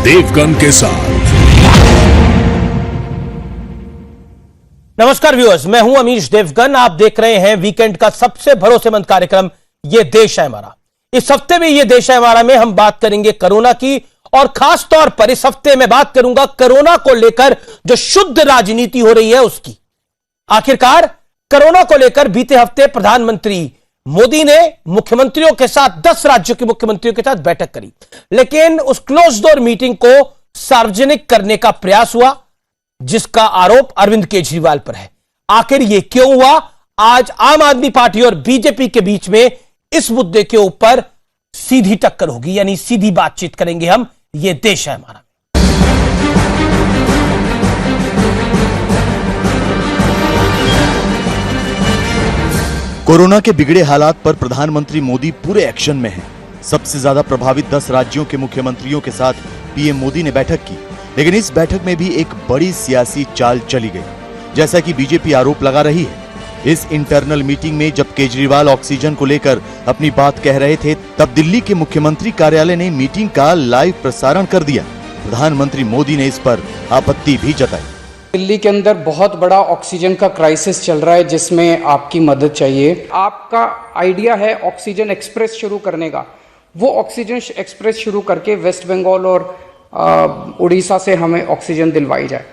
देवगन के साथ। नमस्कार व्यूअर्स, मैं हूं अमीश देवगन। आप देख रहे हैं वीकेंड का सबसे भरोसेमंद कार्यक्रम ये देश है हमारा। इस हफ्ते में ये देश है हमारा में हम बात करेंगे कोरोना की, और खास तौर पर इस हफ्ते में बात करूंगा कोरोना को लेकर जो शुद्ध राजनीति हो रही है उसकी। आखिरकार कोरोना को लेकर बीते हफ्ते प्रधानमंत्री मोदी ने मुख्यमंत्रियों के साथ 10 राज्यों के मुख्यमंत्रियों के साथ बैठक करी, लेकिन उस क्लोज डोर मीटिंग को सार्वजनिक करने का प्रयास हुआ, जिसका आरोप अरविंद केजरीवाल पर है। आखिर यह क्यों हुआ? आज आम आदमी पार्टी और बीजेपी के बीच में इस मुद्दे के ऊपर सीधी टक्कर होगी, यानी सीधी बातचीत करेंगे हम। ये देश है हमारा। कोरोना के बिगड़े हालात पर प्रधानमंत्री मोदी पूरे एक्शन में हैं। सबसे ज्यादा प्रभावित 10 राज्यों के मुख्यमंत्रियों के साथ पीएम मोदी ने बैठक की, लेकिन इस बैठक में भी एक बड़ी सियासी चाल चली गई, जैसा कि बीजेपी आरोप लगा रही है। इस इंटरनल मीटिंग में जब केजरीवाल ऑक्सीजन को लेकर अपनी बात कह रहे थे, तब दिल्ली के मुख्यमंत्री कार्यालय ने मीटिंग का लाइव प्रसारण कर दिया। प्रधानमंत्री मोदी ने इस पर आपत्ति भी जताई। दिल्ली के अंदर बहुत बड़ा ऑक्सीजन का क्राइसिस चल रहा है, जिसमें आपकी मदद चाहिए। आपका आइडिया है ऑक्सीजन एक्सप्रेस शुरू करने का, वो ऑक्सीजन एक्सप्रेस शुरू करके वेस्ट बंगाल और उड़ीसा से हमें ऑक्सीजन दिलवाई जाए।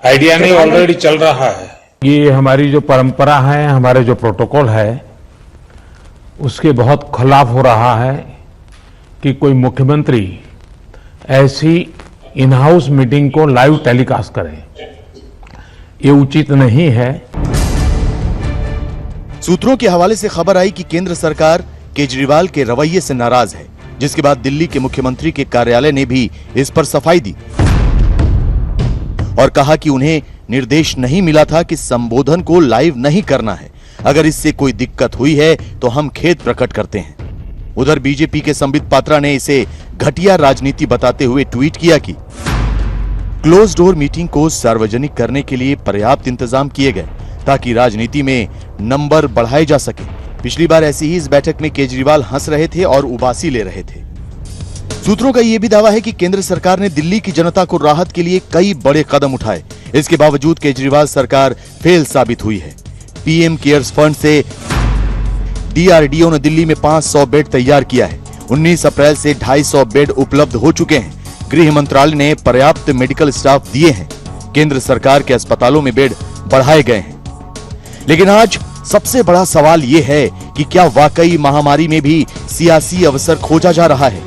आइडिया नहीं, ऑलरेडी चल रहा है। ये हमारी जो परंपरा है, हमारे जो प्रोटोकॉल है, उसके बहुत खिलाफ हो रहा है कि कोई मुख्यमंत्री ऐसी इन हाउस मीटिंग को लाइव टेलीकास्ट करें। ये उचित नहीं है। सूत्रों के हवाले से खबर आई कि केंद्र सरकार केजरीवाल के रवैये से नाराज है, जिसके बाद दिल्ली के मुख्यमंत्री के कार्यालय ने भी इस पर सफाई दी और कहा कि उन्हें निर्देश नहीं मिला था कि संबोधन को लाइव नहीं करना है। अगर इससे कोई दिक्कत हुई है तो हम खेद प्रकट करते हैं। उधर बीजेपी के संबित पात्रा ने इसे घटिया राजनीति बताते हुए ट्वीट किया कि क्लोज डोर मीटिंग को सार्वजनिक करने के लिए पर्याप्त इंतजाम किए गए ताकि राजनीति में नंबर बढ़ाए जा सके। पिछली बार ऐसी ही इस बैठक में केजरीवाल हंस रहे थे और उबासी ले रहे थे। सूत्रों का यह भी दावा है कि केंद्र सरकार ने दिल्ली की जनता को राहत के लिए कई बड़े कदम उठाए, इसके बावजूद केजरीवाल सरकार फेल साबित हुई है। पीएम केयर्स फंड से डीआरडीओ ने दिल्ली में 500 बेड तैयार किया है। 19 अप्रैल से 250 बेड उपलब्ध हो चुके हैं। गृह मंत्रालय ने पर्याप्त मेडिकल स्टाफ दिए हैं। केंद्र सरकार के अस्पतालों में बेड बढ़ाए गए हैं। लेकिन आज सबसे बड़ा सवाल यह है कि क्या वाकई महामारी में भी सियासी अवसर खोजा जा रहा है?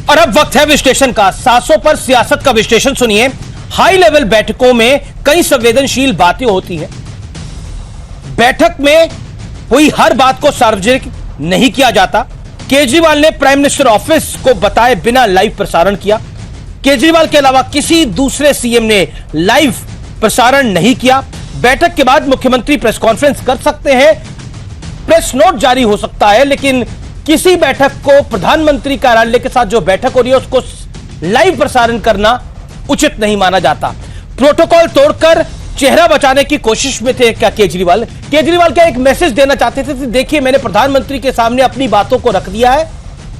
और अब वक्त है विश्लेषण का। 700 पर सियासत का विश्लेषण सुनिए। हाई लेवल बैठकों में कई संवेदनशील बातें होती हैं। बैठक में हुई हर बात को सार्वजनिक नहीं किया जाता। केजरीवाल ने प्राइम मिनिस्टर ऑफिस को बताए बिना लाइव प्रसारण किया। केजरीवाल के अलावा किसी दूसरे सीएम ने लाइव प्रसारण नहीं किया। बैठक के बाद मुख्यमंत्री प्रेस कॉन्फ्रेंस कर सकते हैं, प्रेस नोट जारी हो सकता है, लेकिन किसी बैठक को प्रधानमंत्री कार्यालय के साथ जो बैठक हो रही है उसको लाइव प्रसारण करना उचित नहीं माना जाता। प्रोटोकॉल तोड़कर चेहरा बचाने की कोशिश में थे क्या केजरीवाल? केजरीवाल क्या एक मैसेज देना चाहते थे? देखिए, मैंने प्रधानमंत्री के सामने अपनी बातों को रख दिया है,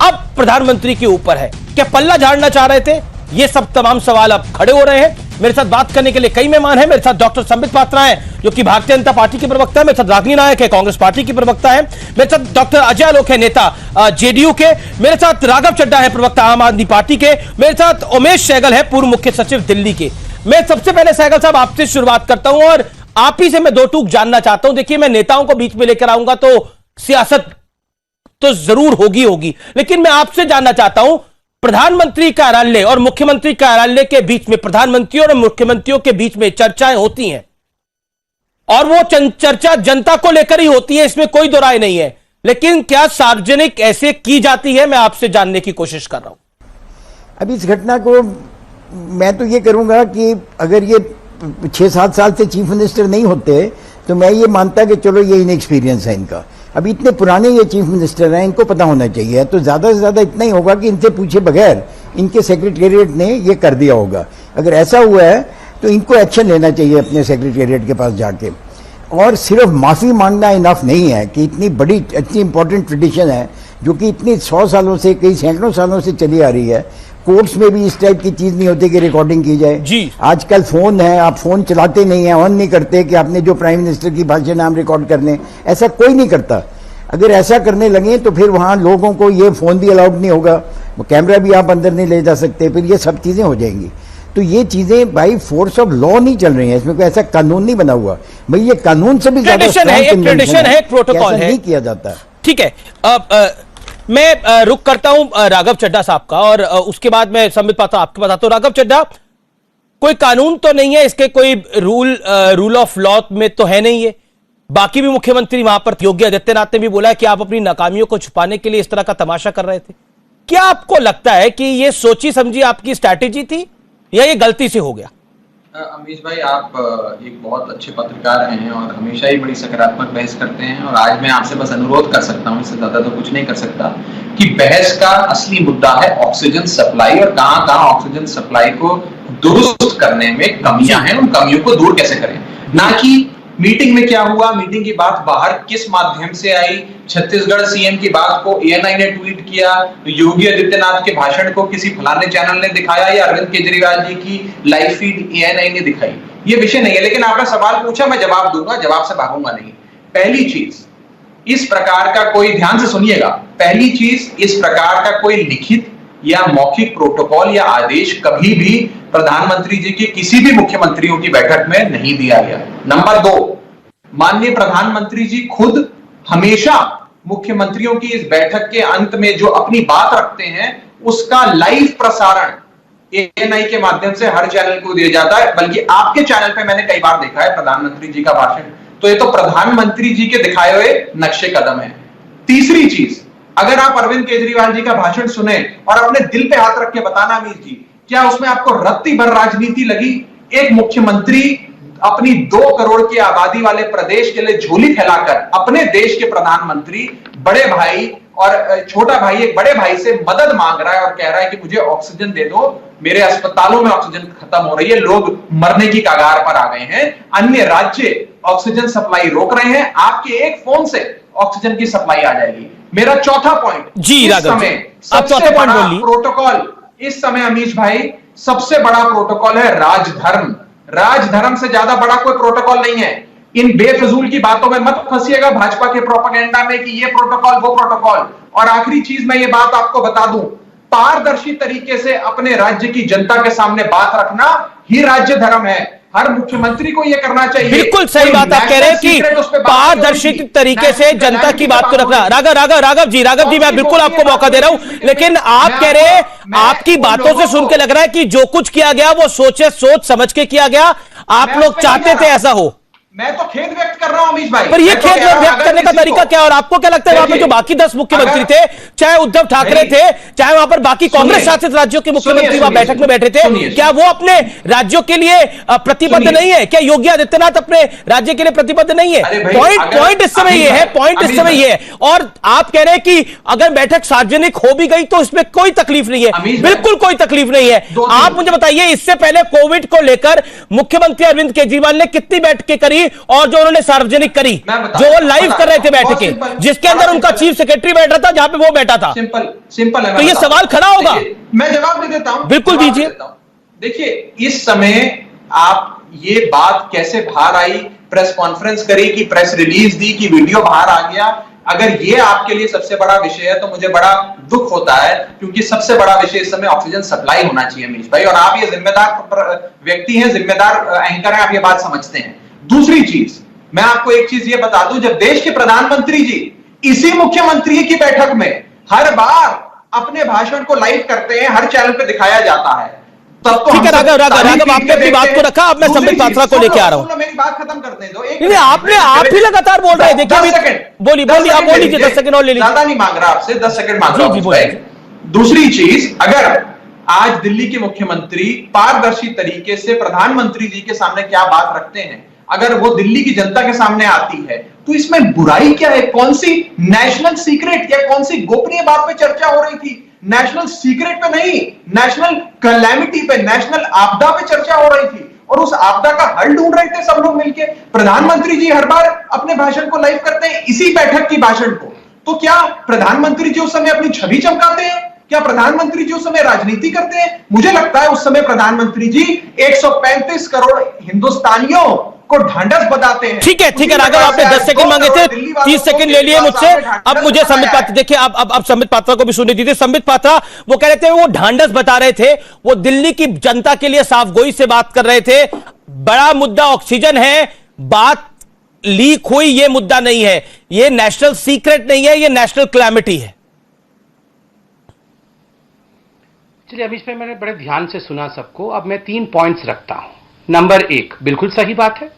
अब प्रधानमंत्री के ऊपर है। क्या पल्ला झाड़ना चाह रहे थे? ये सब तमाम सवाल अब खड़े हो रहे हैं। मेरे साथ बात करने के लिए कई मेहमान हैं। मेरे साथ डॉक्टर संबित पात्रा हैं, जो कि भारतीय जनता पार्टी के प्रवक्ता है। मेरे साथ रागिनी नायक है, कांग्रेस पार्टी की प्रवक्ता है। मेरे साथ डॉक्टर अजय आलोक है, नेता जेडीयू के। मेरे साथ राघव चड्ढा है, प्रवक्ता आम आदमी पार्टी के। मेरे साथ उमेश सहगल है, पूर्व मुख्य सचिव दिल्ली के। मैं सबसे पहले सहगल साहब आपसे शुरुआत करता हूं और आप ही से मैं दो टूक जानना चाहता हूं। देखिए, मैं नेताओं को बीच में लेकर आऊंगा तो सियासत तो जरूर होगी, लेकिन मैं आपसे जानना चाहता हूं, प्रधानमंत्री कार्यालय और मुख्यमंत्री कार्यालय के बीच में, प्रधानमंत्रियों और मुख्यमंत्रियों के बीच में चर्चाएं होती हैं और वो चर्चा जनता को लेकर ही होती है, इसमें कोई दो राय नहीं है, लेकिन क्या सार्वजनिक ऐसे की जाती है? मैं आपसे जानने की कोशिश कर रहा हूं। अब इस घटना को मैं तो ये करूंगा कि अगर ये 6-7 साल से चीफ मिनिस्टर नहीं होते तो मैं ये मानता कि चलो ये इनएक्सपीरियंस है इनका। अब इतने पुराने ये चीफ मिनिस्टर हैं, इनको पता होना चाहिए। तो ज़्यादा से ज़्यादा इतना ही होगा कि इनसे पूछे बगैर इनके सेक्रेटेरिएट ने ये कर दिया होगा। अगर ऐसा हुआ है तो इनको एक्शन लेना चाहिए अपने सेक्रेटेरिएट के पास जाके। और सिर्फ माफ़ी मांगना इनफ नहीं है कि इतनी बड़ी, इतनी इंपॉर्टेंट ट्रेडिशन है जो कि इतनी 100 सालों से, कई सैकड़ों सालों से चली आ रही है। कोर्ट्स में भी इस टाइप की चीज नहीं होती कि रिकॉर्डिंग की जाए जी। आजकल फोन है, आप फोन चलाते नहीं है, ऑन नहीं करते कि आपने जो प्राइम मिनिस्टर की भाषण हम रिकॉर्ड कर लें, ऐसा कोई नहीं करता। अगर ऐसा करने लगे तो फिर वहां लोगों को ये फोन भी अलाउड नहीं होगा, वो कैमरा भी आप अंदर नहीं ले जा सकते, फिर ये सब चीजें हो जाएंगी। तो ये चीजें बाई फोर्स ऑफ लॉ नहीं चल रही हैं, इसमें कोई ऐसा कानून नहीं बना हुआ। भाई ये कानून से भी ज्यादा ट्रेडिशन है, एक ट्रेडिशन है, एक प्रोटोकॉल है, नहीं किया जाता। ठीक है। मैं रुक करता हूं राघव चड्ढा साहब का, और उसके बाद मैं संबित पात्रा आपके पास आता हूं। राघव चड्ढा, कोई कानून तो नहीं है इसके, कोई रूल ऑफ लॉ में तो है नहीं है। बाकी भी मुख्यमंत्री वहां पर, योगी आदित्यनाथ ने भी बोला कि आप अपनी नाकामियों को छुपाने के लिए इस तरह का तमाशा कर रहे थे। क्या आपको लगता है कि ये सोची समझी आपकी स्ट्रैटेजी थी या ये गलती से हो गया? अमीश भाई, आप एक बहुत अच्छे पत्रकार हैं और हमेशा ही बड़ी सकारात्मक बहस करते हैं, और आज मैं आपसे बस अनुरोध कर सकता हूं, इससे ज्यादा तो कुछ नहीं कर सकता, कि बहस का असली मुद्दा है ऑक्सीजन सप्लाई, और कहां कहां ऑक्सीजन सप्लाई को दुरुस्त करने में कमियां हैं, उन कमियों को दूर कैसे करें, ना कि मीटिंग में क्या हुआ, मीटिंग की बात बाहर किस माध्यम से आई, छत्तीसगढ़ सीएम की बात को एएनआई ने ट्वीट किया, योगी आदित्यनाथ के भाषण को किसी फलाने चैनल ने दिखाया, या अरविंद केजरीवाल जी की लाइव फीड एएनआई ने दिखाई, ये विषय नहीं है। लेकिन आपने सवाल पूछा, मैं जवाब दूंगा, जवाब से भागूंगा नहीं। पहली चीज, इस प्रकार का कोई, ध्यान से सुनिएगा, पहली चीज, इस प्रकार का कोई लिखित या मौखिक प्रोटोकॉल या आदेश कभी भी प्रधानमंत्री जी की किसी भी मुख्यमंत्रियों की बैठक में नहीं दिया गया। नंबर 2, माननीय प्रधानमंत्री जी खुद हमेशा मुख्यमंत्रियों की इस बैठक के अंत में जो अपनी बात रखते हैं उसका लाइव प्रसारण एएनआई के माध्यम से हर चैनल को दिया जाता है, बल्कि आपके चैनल पे मैंने कई बार देखा है प्रधानमंत्री जी का भाषण, तो ये तो प्रधानमंत्री जी के दिखाए हुए नक्शे कदम है। तीसरी चीज, अगर आप अरविंद केजरीवाल जी का भाषण सुने और अपने दिल पे हाथ रख के बताना अमीर जी, क्या उसमें आपको रत्ती भर राजनीति लगी? एक मुख्यमंत्री अपनी 2 करोड़ की आबादी वाले प्रदेश के लिए झोली फैलाकर अपने देश के प्रधानमंत्री, बड़े भाई और छोटा भाई, एक बड़े भाई से मदद मांग रहा है और कह रहा है कि मुझे ऑक्सीजन दे दो, मेरे अस्पतालों में ऑक्सीजन खत्म हो रही है, लोग मरने की कगार पर आ गए हैं, अन्य राज्य ऑक्सीजन सप्लाई रोक रहे हैं, आपके एक फोन से ऑक्सीजन की सप्लाई आ जाएगी। मेरा चौथा पॉइंट, जी राघव, आप चौथा पॉइंट बोलिए। प्रोटोकॉल इस समय अमीश भाई सबसे बड़ा प्रोटोकॉल है राजधर्म। राजधर्म से ज्यादा बड़ा कोई प्रोटोकॉल नहीं है। इन बेफजूल की बातों में मत फंसिएगा भाजपा के प्रोपेगेंडा में कि ये प्रोटोकॉल वो प्रोटोकॉल। और आखिरी चीज मैं ये बात आपको बता दूं, पारदर्शी तरीके से अपने राज्य की जनता के सामने बात रखना ही राज्य धर्म है। हर मुख्यमंत्री को यह करना चाहिए। बिल्कुल सही बात आप कह रहे हैं कि पारदर्शी तरीके से जनता की बात को रखना। राघव जी मैं बिल्कुल आपको मौका दे रहा हूं, लेकिन आप कह रहे हैं, आपकी बातों से सुन के लग रहा है कि जो कुछ किया गया वो सोच समझ के किया गया, आप लोग चाहते थे ऐसा हो। मैं तो खेद व्यक्त कर रहा हूं अमीश भाई, पर ये खेद व्यक्त करने का तरीका क्या? और आपको क्या लगता है वहां पे जो बाकी 10 मुख्यमंत्री थे, चाहे उद्धव ठाकरे थे, चाहे वहां पर बाकी कांग्रेस शासित राज्यों के मुख्यमंत्री वहां बैठक में बैठे थे, क्या वो अपने राज्यों के लिए प्रतिबद्ध नहीं है? क्या योगी आदित्यनाथ अपने राज्य के लिए प्रतिबद्ध नहीं है? पॉइंट इस समय ये है, पॉइंट इस समय ये है। और आप कह रहे हैं कि अगर बैठक सार्वजनिक हो भी गई तो इसमें कोई तकलीफ नहीं है। बिल्कुल कोई तकलीफ नहीं है। आप मुझे बताइए, इससे पहले कोविड को लेकर मुख्यमंत्री अरविंद केजरीवाल ने कितनी बैठकें करी और जो उन्होंने सार्वजनिक करी, जो वो लाइव कर रहे थे बैठकें, जिसके अंदर उनका चीफ सेक्रेटरी बैठ रहा था, जहां पे वो बैठा था। सिंपल है। तो ये सवाल खड़ा होगा। मैं जवाब दे देता हूं, बिल्कुल दीजिए। देखिए, इस समय आप ये बात कैसे बाहर आई, प्रेस कॉन्फ्रेंस करी कि प्रेस रिलीज दी कि वीडियो बाहर आ गया, अगर ये आपके लिए सबसे बड़ा विषय है तो मुझे बड़ा दुख होता है, क्योंकि सबसे बड़ा विषय इस समय ऑक्सीजन सप्लाई होना चाहिए अमीश भाई, और आप ये जिम्मेदार व्यक्ति हैं, जिम्मेदार एंकर हैं, आप ये बात समझते हैं। दूसरी चीज, मैं आपको एक चीज ये बता दूं, जब देश के प्रधानमंत्री जी इसी मुख्यमंत्री की बैठक में हर बार अपने भाषण को लाइव करते हैं, हर चैनल पे दिखाया जाता है, तब तो ठीक है। राघव आपने अपनी बात को रखा, अब मैं संबित पात्रा को लेके आ रहा हूं। मेरी बात खत्म करने दो। आप ही लगातार बोल रहे हैं। देखिए, बोलिए, आप बोल लीजिए, 10 सेकंड और ले लीजिए। ज्यादा नहीं मांग रहा आपसे, 10 सेकंड मांग रहा हूं। दूसरी चीज, अगर आज दिल्ली के मुख्यमंत्री पारदर्शी तरीके से प्रधानमंत्री जी के सामने क्या बात रखते हैं, अगर वो दिल्ली की जनता के सामने आती है, तो इसमें बुराई क्या है? कौन सी नेशनल सीक्रेट या कौन सी गोपनीय बात पे चर्चा हो रही थी? नेशनल सीक्रेट पे नहीं, नेशनल कैलेमिटी पे, नेशनल आपदा पे चर्चा हो रही थी, और उस आपदा का हल ढूंढ रहे थे सब लोग मिलके। प्रधानमंत्री जी हर बार अपने भाषण को लाइव करते हैं, इसी बैठक की भाषण को, तो क्या प्रधानमंत्री जी उस समय अपनी छवि चमकाते हैं? क्या प्रधानमंत्री जी उस समय राजनीति करते हैं? मुझे लगता है उस समय प्रधानमंत्री जी 135 करोड़ हिंदुस्तानियों को ढांढस बताते हैं। ठीक है राघव, आपने 10 सेकंड मांगे थे, 30 सेकंड ले लिए मुझसे। अब मुझे संबित पात्रा, देखिए अब संबित पात्रा को भी सुनने दीजिए। संबित पात्रा वो कह रहे थे, वो ढांढस बता रहे थे, वो दिल्ली की जनता के लिए साफ गोई से बात कर रहे थे। बड़ा मुद्दा ऑक्सीजन है, बात लीक हुई ये मुद्दा नहीं है, ये नेशनल सीक्रेट नहीं है, ये नेशनल क्लैमिटी है। चलिए, अब इस पे मैंने बड़े ध्यान से सुना सबको। अब मैं 3 पॉइंट्स रखता हूं। नंबर 1, बिल्कुल सही बात है,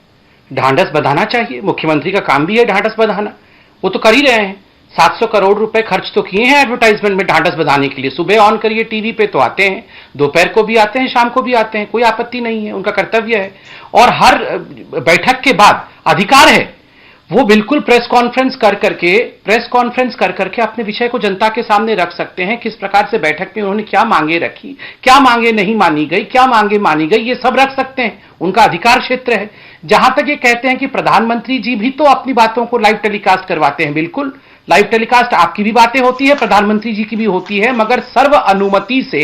ढांढस बधाना चाहिए, मुख्यमंत्री का काम भी है ढांढस बधाना, वो तो कर ही रहे हैं। 700 करोड़ रुपए खर्च तो किए हैं एडवर्टाइजमेंट में ढांढस बधाने के लिए। सुबह ऑन करिए टीवी पे तो आते हैं, दोपहर को भी आते हैं, शाम को भी आते हैं, कोई आपत्ति नहीं है, उनका कर्तव्य है। और हर बैठक के बाद अधिकार है, वो बिल्कुल प्रेस कॉन्फ्रेंस कर करके अपने विषय को जनता के सामने रख सकते हैं। किस प्रकार से बैठक में उन्होंने क्या मांगे रखी, क्या मांगे नहीं मानी गई, क्या मांगे मानी गई, ये सब रख सकते हैं, उनका अधिकार क्षेत्र है। जहां तक ये कहते हैं कि प्रधानमंत्री जी भी तो अपनी बातों को लाइव टेलीकास्ट करवाते हैं, बिल्कुल लाइव टेलीकास्ट आपकी भी बातें होती है, प्रधानमंत्री जी की भी होती है, मगर सर्व अनुमति से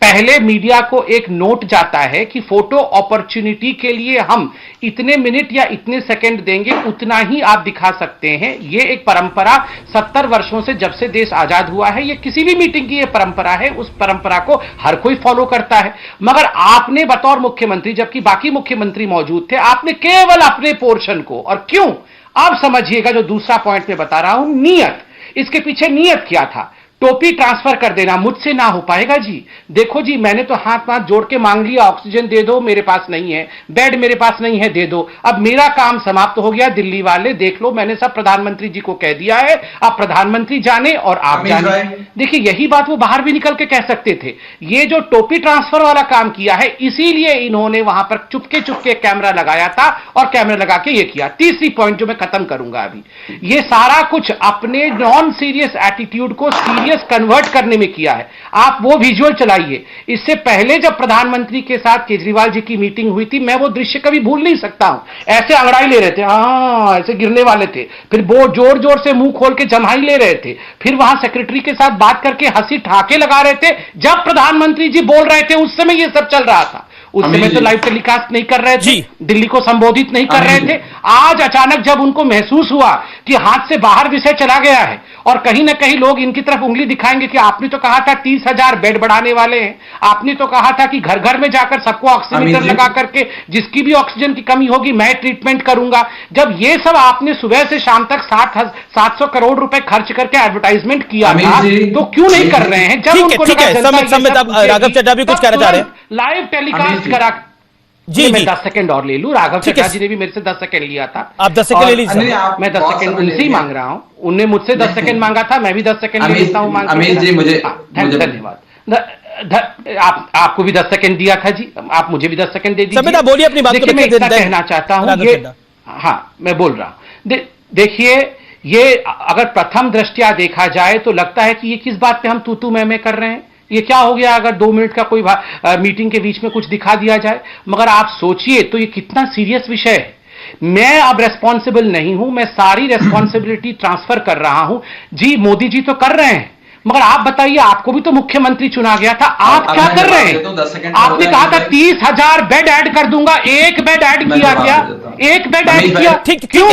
पहले मीडिया को एक नोट जाता है कि फोटो अपॉर्चुनिटी के लिए हम इतने मिनट या इतने सेकंड देंगे, उतना ही आप दिखा सकते हैं। ये एक परंपरा 70 वर्षों से, जब से देश आजाद हुआ है, ये किसी भी मीटिंग की ये परंपरा है, उस परंपरा को हर कोई फॉलो करता है। मगर आपने बतौर मुख्यमंत्री, जबकि बाकी मुख्यमंत्री मौजूद थे, आपने केवल अपने पोर्शन को, और क्यों आप समझिएगा, जो दूसरा पॉइंट में बता रहा हूं, नियत, इसके पीछे नियत क्या था? टोपी ट्रांसफर कर देना मुझसे ना हो पाएगा जी। देखो जी, मैंने तो हाथ जोड़ के मांग लिया, ऑक्सीजन दे दो, मेरे पास नहीं है, बेड मेरे पास नहीं है, दे दो। अब मेरा काम समाप्त हो गया, दिल्ली वाले देख लो, मैंने सब प्रधानमंत्री जी को कह दिया है, अब प्रधानमंत्री जाने और आप जाने। देखिए, यही बात वो बाहर भी निकल के कह सकते थे। ये जो टोपी ट्रांसफर वाला काम किया है, इसीलिए इन्होंने वहां पर चुपके चुपके कैमरा लगाया था और कैमरा लगा के ये किया। तीसरी पॉइंट जो मैं खत्म करूंगा अभी, ये सारा कुछ अपने नॉन सीरियस एटीट्यूड को सीरियस कन्वर्ट करने में किया है। आप वो विजुअल चलाइए। इससे पहले जब प्रधानमंत्री के साथ केजरीवाल जी की मीटिंग हुई थी, मैं वो दृश्य कभी भूल नहीं सकता हूं। ऐसे अंगड़ाई ले रहे थे, हाँ, ऐसे गिरने वाले थे, फिर वो जोर जोर से मुंह खोल के जम्हाई ले रहे थे, फिर वहां सेक्रेटरी के साथ बात करके हंसी ठहाके लगा रहे थे। जब प्रधानमंत्री जी बोल रहे थे, उस समय ये सब चल रहा था। उस समय तो लाइव टेलीकास्ट नहीं कर रहे थे, दिल्ली को संबोधित नहीं कर रहे थे। आज अचानक जब उनको महसूस हुआ कि हाथ से बाहर विषय चला गया है, और कहीं ना कहीं लोग इनकी तरफ उंगली दिखाएंगे कि आपने तो कहा था 30,000 बेड बढ़ाने वाले हैं, आपने तो कहा था कि घर घर में जाकर सबको ऑक्सीमीटर लगा करके जिसकी भी ऑक्सीजन की कमी होगी मैं ट्रीटमेंट करूंगा। जब ये सब आपने सुबह से शाम तक 700 करोड़ रुपए खर्च करके एडवर्टाइजमेंट किया था, तो क्यों नहीं कर रहे हैं? जब उनको राघव चड्ढा भी कुछ कहना चाह रहे हैं, लाइव टेलीकास्ट करा जी। मैं 10 सेकंड और ले लूं, राघव चड्ढा जी ने भी मेरे से 10 सेकंड लिया था, आप 10 सेकंड ले लीजिए। मैं 10 सेकंड उनसे ही मांग रहा हूं, उनने मुझसे 10 सेकंड मांगा था, मैं भी 10 सेकंड ले लेता हूं। अमित जी, मुझे धन्यवाद। आपको भी 10 सेकंड दिया था जी, आप मुझे भी 10 सेकंड दे दीजिए। सबिता बोलिए अपनी बात। देखिए, मैं इतना कहना चाहता हूं, ये, हाँ, मैं बोल रहा हूं। देखिए, ये अगर प्रथम दृष्टया देखा जाए तो लगता है कि ये किस बात पे हम तू मैं कर रहे हैं, ये क्या हो गया अगर 2 मिनट का कोई मीटिंग के बीच में कुछ दिखा दिया जाए। मगर आप सोचिए तो ये कितना सीरियस विषय है। मैं अब रेस्पॉन्सिबल नहीं हूं, मैं सारी रेस्पॉन्सिबिलिटी ट्रांसफर कर रहा हूं। जी, मोदी जी तो कर रहे हैं, मगर आप बताइए, आपको भी तो मुख्यमंत्री चुना गया था, आप क्या कर रहे हैं? आपने कहा था 30,000 बेड ऐड कर दूंगा, एक बेड ऐड किया क्या? एक बेड ऐड किया? क्यों?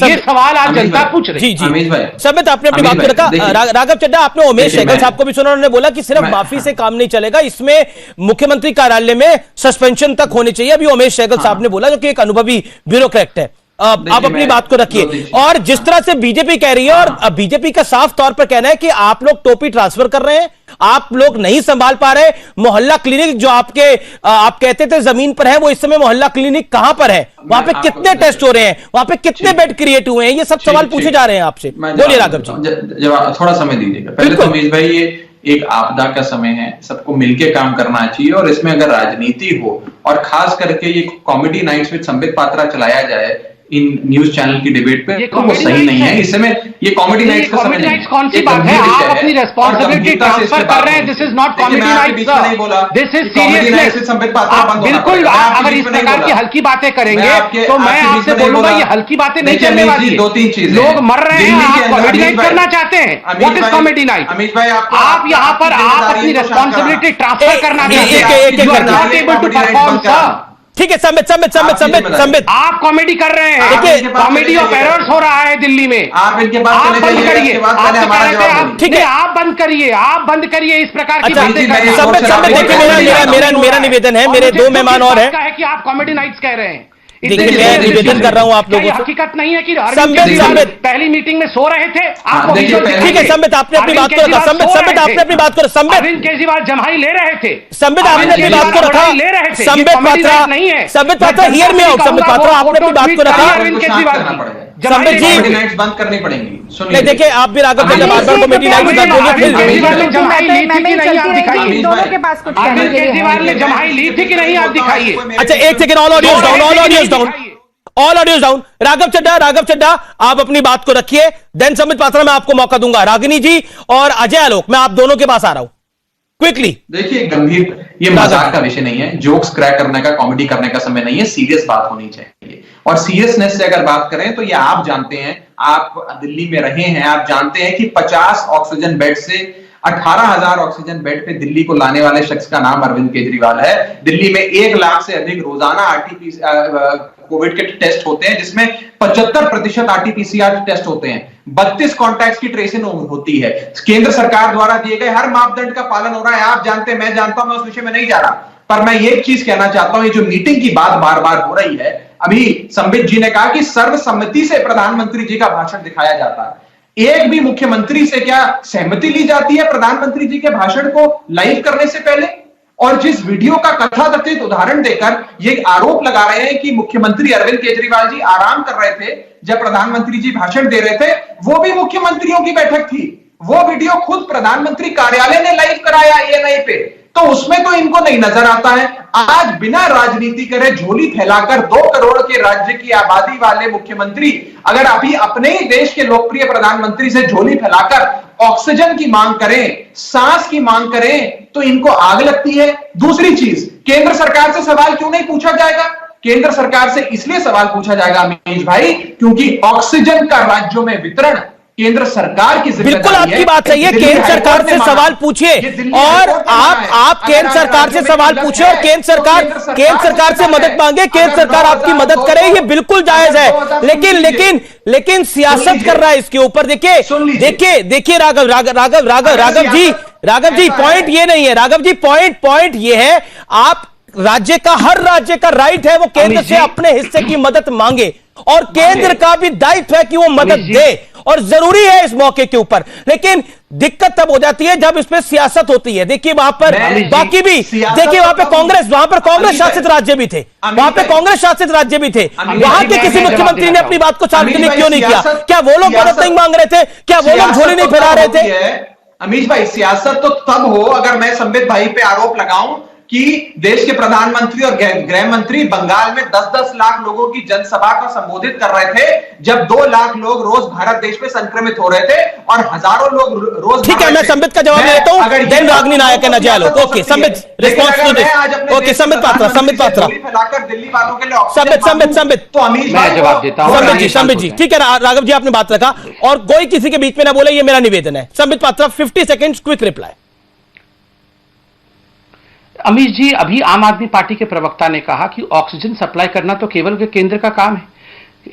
ये सवाल आज जनता पूछ रही है। जी, सबित आपने अपनी बात रखा। राघव चड्ढा, आपने उमेश सहगल साहब को भी सुना, उन्होंने बोला कि सिर्फ माफी से काम नहीं चलेगा, इसमें मुख्यमंत्री कार्यालय में सस्पेंशन तक होनी चाहिए। अभी उमेश सहगल साहब ने बोला, जो कि एक अनुभवी ब्यूरोक्रेट है। आप अपनी बात को रखिए। और जिस तरह से बीजेपी कह रही है, और बीजेपी का साफ तौर पर कहना है कि आप लोग टोपी ट्रांसफर कर रहे हैं, आप लोग नहीं संभाल पा रहे। मोहल्ला क्लिनिक जो आप कहते थे जमीन पर है, वो इस समय मोहल्ला क्लिनिक कहां पर है? वहां पे कितने टेस्ट हो रहे हैं? वहां पे कितने बेड क्रिएट हुए हैं? ये सब सवाल पूछे जा रहे हैं आपसे। बोलिए राघव जी। जवाब थोड़ा समय दीजिएगा। पहले तो अमीश भाई, ये एक आपदा का समय है, सबको मिलके काम करना चाहिए, और इसमें अगर राजनीति हो और खास करके ये comedy nights with Sambit Patra चलाया जाए, इन न्यूज चैनल की डिबेट पे, तो वो सही नहीं है। इस समय ये कॉमेडी नाइट्स का समय नहीं है। कौन सी बात है? आप अपनी रेस्पॉन्सिबिलिटी ट्रांसफर कर रहे हैं। This is not comedy nights, this is seriousness. बिल्कुल, आप अगर इस प्रकार की हल्की बातें करेंगे तो मैं आपसे बोलूंगा ये हल्की बातें नहीं चलने वाली। दो तीन चीजें, लोग मर रहे हैं, आप कॉमेडी नाइट करना चाहते हैं। What is comedy night? Amit भाई, आप यहाँ पर आप अपनी रेस्पॉन्सिबिलिटी ट्रांसफर करना चाहते हैं। You are not able to perform sir. ठीक है, संबित आप कॉमेडी कर रहे हैं। देखिए, कॉमेडी ऑफ एरर्स हो रहा है दिल्ली में। आप इनके पास आप बंद करिए, ठीक है, आप बंद करिए, आप बंद करिए इस प्रकार की बातें करना। संबित देखिए, मेरा निवेदन है, मेरे दो मेहमान और हैं कि आप कॉमेडी नाइट्स कह रहे हैं। देखिए, मैं निवेदन कर रहा हूं आप लोगों से। हकीकत नहीं है कि संबित पहली मीटिंग में सो रहे थे। आपको ठीक है संबित, आपने अपनी बात को रखा। संबित आपने अपनी बात को रखा। संबित, अरविंद केजरीवाल जमाई ले रहे थे। संबित आपने अपनी बात को रखा। ले रहे थे। Sambit Patra hear me out. Sambit Patra आपने अपनी बात को रखा। अरविंद केजरीवाल संबित जी, कॉमेडी नाइट्स बंद करनी पड़ेंगी। सुनिए, देखिए आप भी राघव चड्ढा बार बार कॉमेडी नाइट बंद होगी। अरविंद केजरीवाल ने जमाई ली थी कि नहीं, आप दिखाइए। दोनों के पास कुछ अरविंद केजरीवाल ने जमाई ली थी कि नहीं, आप दिखाइए। अच्छा, एक second, all audios down, all audios down, all audios down. Raghav Chadha आप अपनी बात को रखिए, देन संबित पात्रा मैं आपको मौका दूंगा। रागिनी जी और अजय आलोक, मैं आप दोनों के पास आ रहा हूं क्विकली। देखिए, गंभीर, ये मजाक का विषय नहीं है, जोक्स क्रैक करने का, कॉमेडी करने का समय नहीं है, सीरियस बात होनी चाहिए। और सीरियसनेस से अगर बात करें तो ये आप जानते हैं, आप दिल्ली में रहे हैं, आप जानते हैं कि 50 ऑक्सीजन बेड से 18,000 ऑक्सीजन बेड पे दिल्ली को लाने वाले शख्स का नाम अरविंद केजरीवाल है। दिल्ली में 1 लाख से अधिक रोजाना कोविड के टेस्ट होते हैं, जिसमें 75% आरटीपीसीआर टेस्ट होते हैं। 32 कॉन्टैक्ट्स की ट्रेसिंग होती है। केंद्र सरकार द्वारा दिए गए हर मापदंड का पालन हो रहा है। आप जानते हैं, मैं जानता हूं, मैं उस विषय में नहीं जा रहा, पर मैं ये चीज कहना चाहता हूं, ये जो मीटिंग की बात बार बार हो रही है, अभी संबित जी ने कहा कि सर्वसम्मति से प्रधानमंत्री जी का भाषण दिखाया जाता है। एक भी मुख्यमंत्री से क्या सहमति ली जाती है प्रधानमंत्री जी के भाषण को लाइव करने से पहले? और जिस वीडियो का कथाकथित उदाहरण देकर ये आरोप लगा रहे हैं कि मुख्यमंत्री अरविंद केजरीवाल जी आराम कर रहे थे जब प्रधानमंत्री जी भाषण दे रहे थे, वो भी मुख्यमंत्रियों की बैठक थी। वो वीडियो खुद प्रधानमंत्री कार्यालय ने लाइव कराया एएनआई पे, तो उसमें तो इनको नहीं नजर आता है। आज बिना राजनीति करे झोली फैलाकर 2 करोड़ के राज्य की आबादी वाले मुख्यमंत्री अगर अभी अपने ही देश के लोकप्रिय प्रधानमंत्री से झोली फैलाकर ऑक्सीजन की मांग करें, सांस की मांग करें, तो इनको आग लगती है। दूसरी चीज, केंद्र सरकार से सवाल क्यों नहीं पूछा जाएगा? केंद्र सरकार से इसलिए सवाल पूछा जाएगा अमीश भाई, क्योंकि ऑक्सीजन का राज्यों में वितरण केंद्र सरकार की जिम्मेदारी है। बिल्कुल आपकी बात सही है, केंद्र सरकार से सवाल पूछिए और आप केंद्र सरकार से सवाल पूछिए और केंद्र सरकार से मदद मांगे, केंद्र सरकार आपकी मदद करे, ये बिल्कुल जायज है। लेकिन सियासत कर रहा है इसके ऊपर। देखिए राघव जी पॉइंट ये नहीं है। राघव जी पॉइंट ये है, आप हर राज्य का राइट है वो केंद्र से अपने हिस्से की मदद मांगे और केंद्र का भी दायित्व है कि वो मदद दे, और जरूरी है इस मौके के ऊपर। लेकिन दिक्कत तब हो जाती है जब इसमें सियासत होती है। देखिए वहां पर बाकी भी, देखिए वहां पर कांग्रेस शासित राज्य भी थे, वहां के किसी मुख्यमंत्री ने अपनी बात को सार्वजनिक क्यों नहीं किया? क्या वो लोग मदद नहीं मांग रहे थे? क्या वो लोग झोली नहीं फैला रहे थे? अमीश भाई, सियासत तो तब हो अगर मैं संबित भाई पे आरोप लगाऊं कि देश के प्रधानमंत्री और गृह मंत्री बंगाल में 10-10 लाख लोगों की जनसभा को संबोधित कर रहे थे, जब 2 लाख लोग रोज भारत देश में संक्रमित हो रहे थे और हजारों लोग रोज। ठीक है, मैं संबित का जवाब देता हूं, देन रागिनी नायक है नजर Alok. Okay Sambit, response to this. Okay Sambit Patra फैलाकर दिल्ली वालों के लिए संबित तो अमीश मैं जवाब देता हूं। संबित जी ठीक है, राघव जी आपने बात रखा और कोई किसी के बीच में ना बोले, ये मेरा निवेदन है। Sambit Patra 50 second quick reply. Amish ji, अभी आम आदमी पार्टी के प्रवक्ता ने कहा कि ऑक्सीजन सप्लाई करना तो केवल केंद्र का काम है,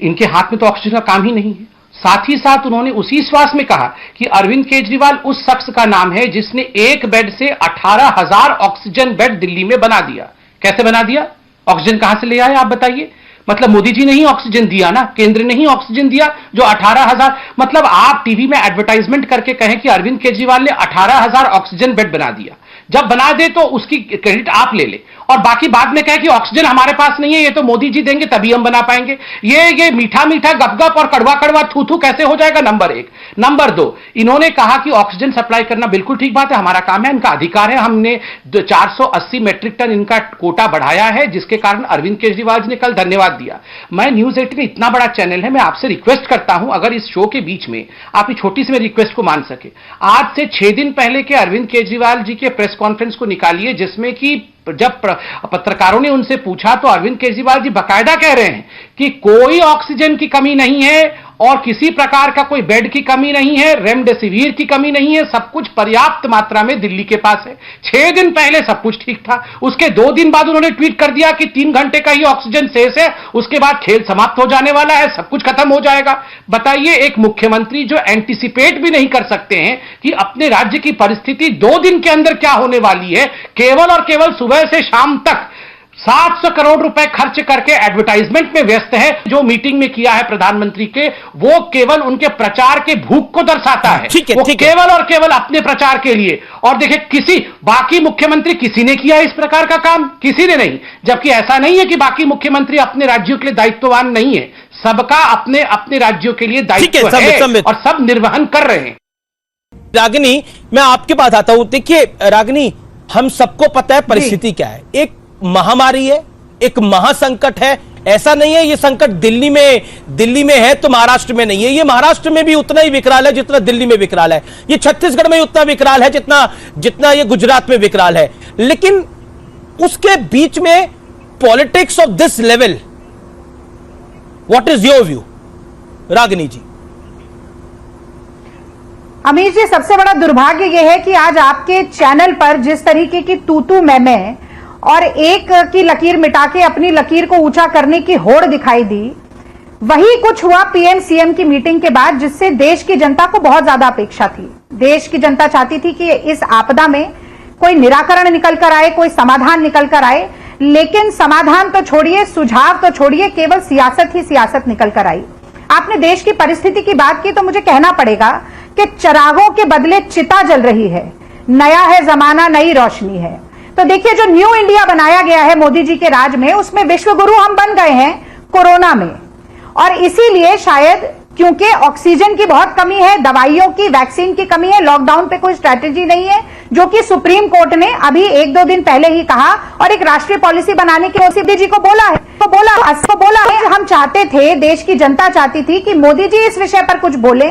इनके हाथ में तो ऑक्सीजन का काम ही नहीं है। साथ ही साथ उन्होंने उसी श्वास में कहा कि अरविंद केजरीवाल उस शख्स का नाम है जिसने एक बेड से 18,000 ऑक्सीजन बेड दिल्ली में बना दिया। कैसे बना दिया? ऑक्सीजन कहां से ले आए आप बताइए? मतलब मोदी जी ने ही ऑक्सीजन दिया ना, केंद्र ने ही ऑक्सीजन दिया जो 18,000। मतलब आप टीवी में एडवर्टाइजमेंट करके कहें कि अरविंद केजरीवाल ने 18,000 ऑक्सीजन बेड बना दिया, जब बना दे तो उसकी क्रेडिट आप ले ले, और बाकी बाद में कहे कि ऑक्सीजन हमारे पास नहीं है, ये तो मोदी जी देंगे तभी हम बना पाएंगे। ये मीठा मीठा गपगप और कड़वा कड़वा थू थू कैसे हो जाएगा, नंबर एक। नंबर दो, इन्होंने कहा कि ऑक्सीजन सप्लाई करना बिल्कुल ठीक बात है, हमारा काम है, इनका अधिकार है। हमने 480 मेट्रिक टन इनका कोटा बढ़ाया है, जिसके कारण अरविंद केजरीवाल जी ने कल धन्यवाद दिया। मैं न्यूज 18 इतना बड़ा चैनल है, मैं आपसे रिक्वेस्ट करता हूं, अगर इस शो के बीच में आप इस छोटी सी मेरी रिक्वेस्ट को मान सके, आज से 6 दिन पहले के अरविंद केजरीवाल जी के प्रेस कॉन्फ्रेंस को निकालिए, जिसमें कि जब पत्रकारों ने उनसे पूछा तो अरविंद केजरीवाल जी बाकायदा कह रहे हैं कि कोई ऑक्सीजन की कमी नहीं है और किसी प्रकार का कोई बेड की कमी नहीं है, रेमडेसिविर की कमी नहीं है, सब कुछ पर्याप्त मात्रा में दिल्ली के पास है। 6 दिन पहले सब कुछ ठीक था, उसके 2 दिन बाद उन्होंने ट्वीट कर दिया कि 3 घंटे का ही ऑक्सीजन शेष है, उसके बाद खेल समाप्त हो जाने वाला है, सब कुछ खत्म हो जाएगा। बताइए, एक मुख्यमंत्री जो एंटीसिपेट भी नहीं कर सकते हैं कि अपने राज्य की परिस्थिति 2 दिन के अंदर क्या होने वाली है, केवल और केवल सुबह से शाम तक 700 करोड़ रुपए खर्च करके एडवर्टाइजमेंट में व्यस्त है। जो मीटिंग में किया है प्रधानमंत्री के, वो केवल उनके प्रचार के भूख को दर्शाता है, वो केवल और केवल अपने प्रचार के लिए। और देखिए, किसी बाकी मुख्यमंत्री किसी ने किया इस प्रकार का काम? किसी ने नहीं। जबकि ऐसा नहीं है कि बाकी मुख्यमंत्री अपने राज्यों के लिए दायित्ववान नहीं है, सबका अपने अपने राज्यों के लिए दायित्व है और सब निर्वहन कर रहे हैं। रागिनी, मैं आपके पास आता हूं। देखिए रागिनी, हम सबको पता है परिस्थिति क्या है, एक महामारी है, एक महासंकट है। ऐसा नहीं है ये संकट दिल्ली में है तो महाराष्ट्र में नहीं है, ये महाराष्ट्र में भी उतना ही विकराल है जितना दिल्ली में विकराल है, ये छत्तीसगढ़ में उतना विकराल है जितना ये गुजरात में विकराल है। लेकिन उसके बीच में politics of this level, what is your view Ragini ji? Amir ji, सबसे बड़ा दुर्भाग्य यह है कि आज आपके चैनल पर जिस तरीके की तू मैं और एक की लकीर मिटा के अपनी लकीर को ऊंचा करने की होड़ दिखाई दी, वही कुछ हुआ पीएम सीएम की मीटिंग के बाद, जिससे देश की जनता को बहुत ज्यादा अपेक्षा थी। देश की जनता चाहती थी कि इस आपदा में कोई निराकरण निकल कर आए, कोई समाधान निकल कर आए। लेकिन समाधान तो छोड़िए, सुझाव तो छोड़िए, केवल सियासत ही सियासत निकल कर आई। आपने देश की परिस्थिति की बात की तो मुझे कहना पड़ेगा कि चिरागों के बदले चिता जल रही है, नया है जमाना, नई रोशनी है। तो देखिए, जो न्यू इंडिया बनाया गया है मोदी जी के राज में, उसमें विश्व गुरु हम बन गए हैं कोरोना में। और इसीलिए शायद क्योंकि ऑक्सीजन की बहुत कमी है, दवाइयों की, वैक्सीन की कमी है, लॉकडाउन पे कोई स्ट्रैटेजी नहीं है, जो कि सुप्रीम कोर्ट ने अभी 1-2 दिन पहले ही कहा और एक राष्ट्रीय पॉलिसी बनाने की मोदी जी को बोला है। हम चाहते थे, देश की जनता चाहती थी कि मोदी जी इस विषय पर कुछ बोले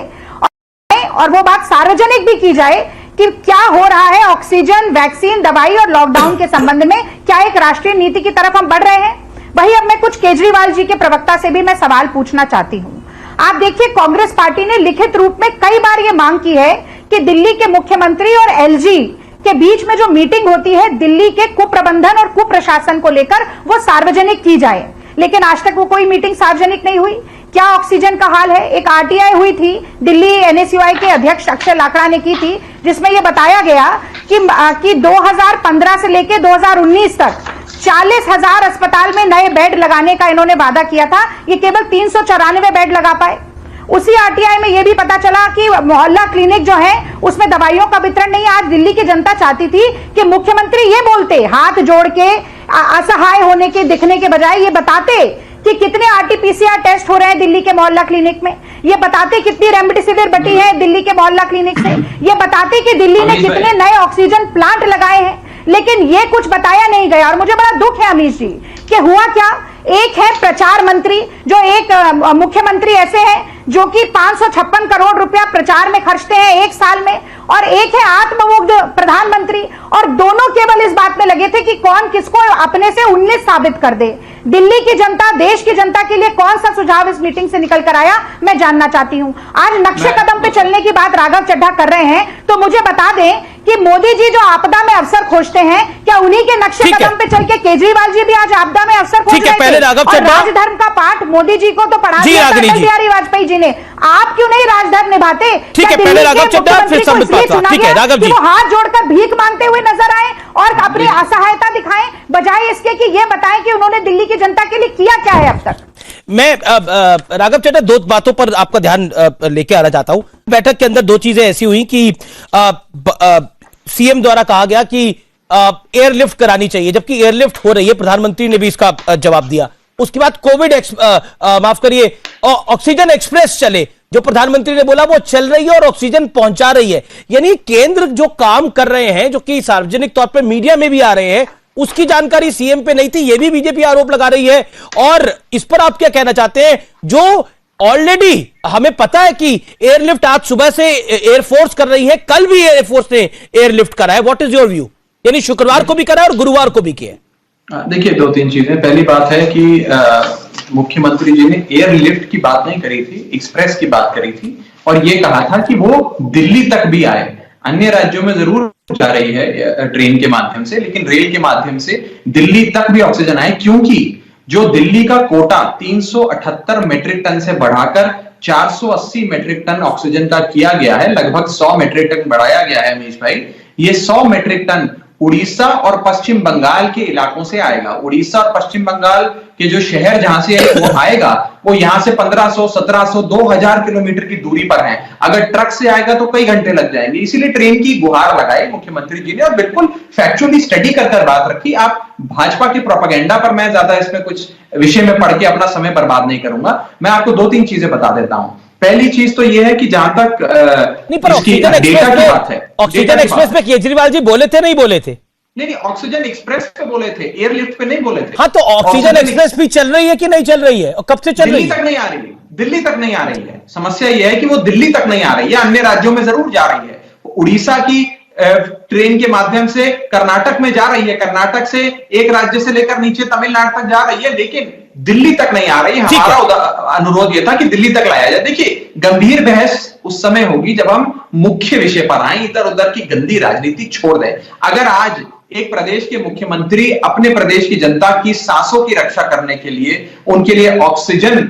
और वो बात सार्वजनिक भी की जाए कि क्या हो रहा है ऑक्सीजन, वैक्सीन, दवाई और लॉकडाउन के संबंध में, क्या एक राष्ट्रीय नीति की तरफ हम बढ़ रहे हैं। वही अब मैं कुछ केजरीवाल जी के प्रवक्ता से भी मैं सवाल पूछना चाहती हूं। आप देखिए, कांग्रेस पार्टी ने लिखित रूप में कई बार यह मांग की है कि दिल्ली के मुख्यमंत्री और एलजी के बीच में जो मीटिंग होती है दिल्ली के कुप्रबंधन और कुप्रशासन को लेकर, वो सार्वजनिक की जाए। लेकिन आज तक वो कोई मीटिंग सार्वजनिक नहीं हुई। क्या ऑक्सीजन का हाल है? एक आरटीआई हुई थी, दिल्ली एनएसयूआई के अध्यक्ष अक्षय लाकड़ा ने की थी, जिसमें यह बताया गया कि 2015 से लेकर 2019 तक 40,000 अस्पताल में नए बेड लगाने का इन्होंने वादा किया था, ये केवल 394 बेड लगा पाए। उसी आरटीआई में यह भी पता चला कि मोहल्ला क्लिनिक जो है उसमें दवाइयों का वितरण नहीं। आज दिल्ली की जनता चाहती थी कि मुख्यमंत्री ये बोलते, हाथ जोड़ के असहाय होने के दिखने के बजाय ये बताते कि कितने आरटीपीसीआर टेस्ट हो रहे हैं दिल्ली के मोहल्ला क्लिनिक में, ये बताते कितनी रेमडेसिविर बटी है दिल्ली के मोहल्ला क्लिनिक से, ये बताते कि दिल्ली ने कितने नए ऑक्सीजन प्लांट लगाए हैं। लेकिन ये कुछ बताया नहीं गया और मुझे बड़ा दुख है अमीश जी कि हुआ क्या। एक है प्रचार मंत्री, जो एक मुख्यमंत्री ऐसे हैं जो कि 556 करोड़ रुपया प्रचार में खर्चते हैं 1 साल में, और एक है आत्ममुग्ध प्रधानमंत्री, और दोनों केवल इस बात में लगे थे कि कौन किसको अपने से 19 साबित कर दे। दिल्ली की जनता, देश की जनता के लिए कौन सा सुझाव इस मीटिंग से निकल कर आया, मैं जानना चाहती हूं। आज नक्शे कदम पे चलने की बात राघव चड्ढा कर रहे हैं, तो मुझे बता दें कि मोदी जी जो आपदा में अवसर खोजते हैं, क्या उन्हीं के नक्शे कदम पे चल के केजरीवाल जी भी आज आपदा में अवसर खोज रहे थे? और राजधर्म का पाठ मोदी जी को तो पढ़ा दिया अटल बिहारी वाजपेयी जी ने, आप क्यों नहीं राजधर्म निभाते? ठीक है, पहले राघव चड्ढा, फिर संबित पात्रा। ठीक है राघव जी, वो हाथ जोड़कर भीख मांगते हुए नजर आए और अपनी असहायता दिखाएं, बजाय इसके कि ये बताएं कि उन्होंने दिल्ली की जनता के लिए किया क्या है अब तक। मैं राघव चड्ढा 2 बातों पर आपका ध्यान लेके आना चाहता हूं। बैठक के अंदर 2 चीजें ऐसी हुई कि सीएम द्वारा कहा गया कि एयरलिफ्ट करानी चाहिए, जबकि एयरलिफ्ट हो रही है, प्रधानमंत्री ने भी इसका जवाब दिया। उसके बाद कोविड माफ करिए ऑक्सीजन एक्सप्रेस चले, जो प्रधानमंत्री ने बोला वो चल रही है और ऑक्सीजन पहुंचा रही है। यानी केंद्र जो काम कर रहे हैं, जो कि सार्वजनिक तौर पर मीडिया में भी आ रहे हैं, उसकी जानकारी सीएम पे नहीं थी, ये भी बीजेपी आरोप लगा रही है। और इस पर आप क्या कहना चाहते हैं? जो ऑलरेडी हमें पता है कि एयरलिफ्ट आज सुबह से एयरफोर्स कर रही है, कल भी एयरफोर्स ने एयरलिफ्ट करा है, व्हाट इज योर व्यू? यानी शुक्रवार को भी करा है और गुरुवार को भी किया। देखिए, दो तीन चीजें। पहली बात है कि मुख्यमंत्री जी ने एयरलिफ्ट की बात नहीं करी थी, एक्सप्रेस की बात करी थी, और ये कहा था कि वो दिल्ली तक भी आए। अन्य राज्यों में जरूर जा रही है ट्रेन के माध्यम से, लेकिन रेल के माध्यम से दिल्ली तक भी ऑक्सीजन आए, क्योंकि जो दिल्ली का कोटा 378 मेट्रिक टन से बढ़ाकर 480 मेट्रिक टन ऑक्सीजन का किया गया है, लगभग 100 मेट्रिक टन बढ़ाया गया है अमीश भाई। ये 100 मेट्रिक टन उड़ीसा और पश्चिम बंगाल के इलाकों से आएगा। उड़ीसा और पश्चिम बंगाल के जो शहर जहां से वो आएगा, वो यहां से 1500, 1700, 2000 किलोमीटर की दूरी पर है। अगर ट्रक से आएगा तो कई घंटे लग जाएंगे। इसीलिए ट्रेन की गुहार लगाई मुख्यमंत्री जी ने, और बिल्कुल फैक्चुअली स्टडी कर बात रखी। आप भाजपा की प्रोपेगेंडा पर मैं ज्यादा इसमें कुछ विषय में पढ़ के अपना समय बर्बाद नहीं करूंगा। मैं आपको दो तीन चीजें बता देता हूं। पहली चीज तो यह है कि जहां तक नहीं, पर ऑक्सीजन एक्सप्रेस पे केजरीवाल जी बोले थे, नहीं बोले थे? नहीं, ऑक्सीजन एक्सप्रेस पे बोले थे, एयरलिफ्ट पे नहीं बोले थे। हाँ, तो ऑक्सीजन एक्सप्रेस भी चल रही है कि नहीं चल रही है, और कब से चल रही है? दिल्ली तक नहीं आ रही है, दिल्ली तक नहीं आ रही है। समस्या यह है कि वो दिल्ली तक नहीं आ रही है, अन्य राज्यों में जरूर जा रही है। उड़ीसा की ट्रेन के माध्यम से कर्नाटक में जा रही है, कर्नाटक से एक राज्य से लेकर नीचे तमिलनाडु तक जा रही है, लेकिन दिल्ली तक नहीं आ रही है। हमारा अनुरोध यह था कि दिल्ली तक लाया जाए। देखिए, गंभीर बहस उस समय होगी जब हम मुख्य विषय पर आए, इधर उधर की गंदी राजनीति छोड़ दें। अगर आज एक प्रदेश के मुख्यमंत्री अपने प्रदेश की जनता की सांसों की रक्षा करने के लिए, उनके लिए ऑक्सीजन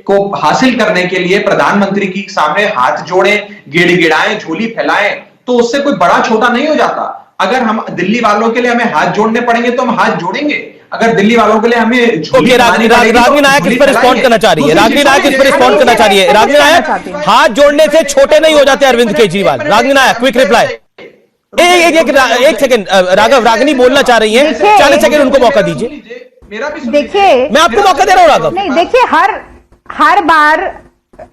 को हासिल करने के लिए प्रधानमंत्री के सामने हाथ जोड़े, गिड़गिड़ाएं, झोली फैलाएं, तो उससे कोई बड़ा छोटा नहीं हो जाता। अगर हम दिल्ली वालों के लिए हमें हाथ जोड़ने पड़ेंगे तो हम हाथ जोड़ेंगे। अगर दिल्ली वालों के लिए हमें रागनी नायक इस पर रिस्पॉन्ड करना चाह रही है, रागनी नायक इस पर रिस्पॉन्ड करना चाह रही है। रागनी नायक, हाथ जोड़ने से छोटे नहीं हो जाते अरविंद केजरीवाल। रागनी नायक, क्विक रिप्लाई। एक सेकंड राघव, रागनी बोलना चाह रही है, 40 सेकंड उनको मौका दीजिए। देखिए, मैं आपको मौका दे रहा हूं राघव। नहीं, देखिए, हर बार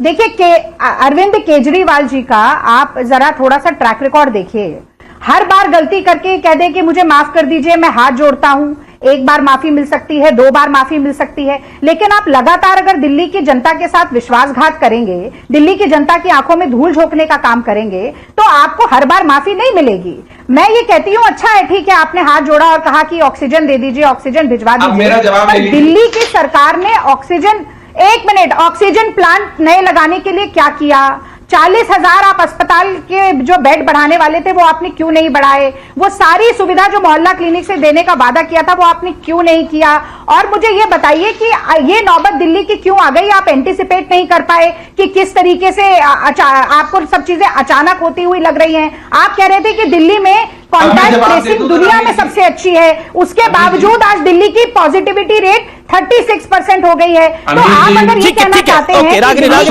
देखिए अरविंद केजरीवाल जी का आप जरा थोड़ा सा ट्रैक रिकॉर्ड देखिए। हर बार गलती करके कह दे कि मुझे माफ कर दीजिए, मैं हाथ जोड़ता हूं, एक बार माफी मिल सकती है, 2 बार माफी मिल सकती है, लेकिन आप लगातार अगर दिल्ली की जनता के साथ विश्वासघात करेंगे, दिल्ली की जनता की आंखों में धूल झोंकने का काम करेंगे, तो आपको हर बार माफी नहीं मिलेगी। मैं ये कहती हूं, अच्छा है, ठीक है, आपने हाथ जोड़ा और कहा कि ऑक्सीजन दे दीजिए, ऑक्सीजन भिजवा दीजिए। दिल्ली की सरकार ने ऑक्सीजन, 1 मिनट, ऑक्सीजन प्लांट नए लगाने के लिए क्या किया? 40,000 आप अस्पताल के जो बेड बढ़ाने वाले थे वो आपने क्यों नहीं बढ़ाए? वो सारी सुविधा जो मोहल्ला क्लिनिक से देने का वादा किया था वो आपने क्यों नहीं किया? और मुझे ये बताइए कि ये नौबत दिल्ली की क्यों आ गई? आप एंटिसिपेट नहीं कर पाए कि किस तरीके से आपको सब चीजें अचानक होती हुई लग रही हैं। आप कह रहे थे कि दिल्ली में कॉन्टैक्ट ट्रेसिंग दुनिया में सबसे अच्छी है, उसके बावजूद आज दिल्ली की पॉजिटिविटी रेट 36% हो गई है। तो आप अगर ये कहना चाहते हैं कि कोई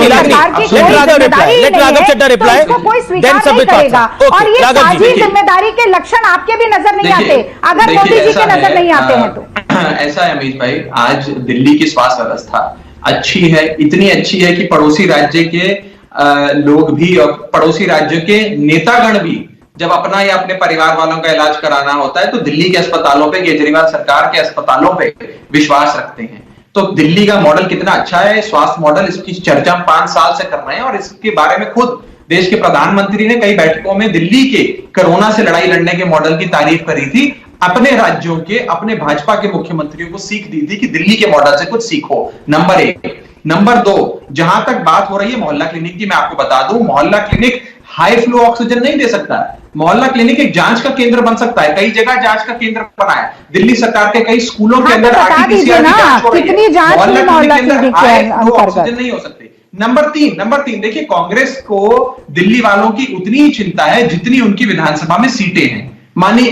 स्वीकार नहीं करेगा, और ये साझी जिम्मेदारी के लक्षण आपके भी नजर नहीं आते अगर मोदी जी के नजर नहीं आते हैं तो? ऐसा है अमीश भाई, आज दिल्ली की स्वास्थ्य व्यवस्था अच्छी है, इतनी अच्छी है कि पड़ोसी राज्य के लोग भी और पड़ोसी राज्यों के नेतागण भी जब अपना या अपने परिवार वालों का इलाज कराना होता है तो दिल्ली के अस्पतालों पे, केजरीवाल सरकार के अस्पतालों पे विश्वास रखते हैं। तो दिल्ली का मॉडल कितना अच्छा है, स्वास्थ्य मॉडल, इसकी चर्चा हम 5 साल से कर रहे हैं, और इसके बारे में खुद देश के प्रधानमंत्री ने कई बैठकों में दिल्ली के कोरोना से लड़ाई लड़ने के मॉडल की तारीफ करी थी। अपने राज्यों के, अपने भाजपा के मुख्यमंत्रियों को सीख दी थी कि दिल्ली के मॉडल से कुछ सीखो, नंबर 1। नंबर 2, जहां तक बात हो रही है मोहल्ला क्लिनिक की, मैं आपको बता दूं, मोहल्ला क्लिनिक हाई फ्लो ऑक्सीजन नहीं दे सकता है। मोहल्ला क्लिनिक एक जांच का केंद्र बन सकता है, कई जगह जांच का केंद्र बना है। दिल्ली सरकार के कई स्कूलों के अंदर आरटीपीसीआर की जांच हो रही है, मोहल्ला क्लिनिक के अंदर हाई फ्लो ऑक्सीजन नहीं हो सकते। नंबर तीन, देखिए, कांग्रेस को दिल्ली वालों की उतनी ही चिंता है जितनी उनकी विधानसभा में सीटें हैं, मानी,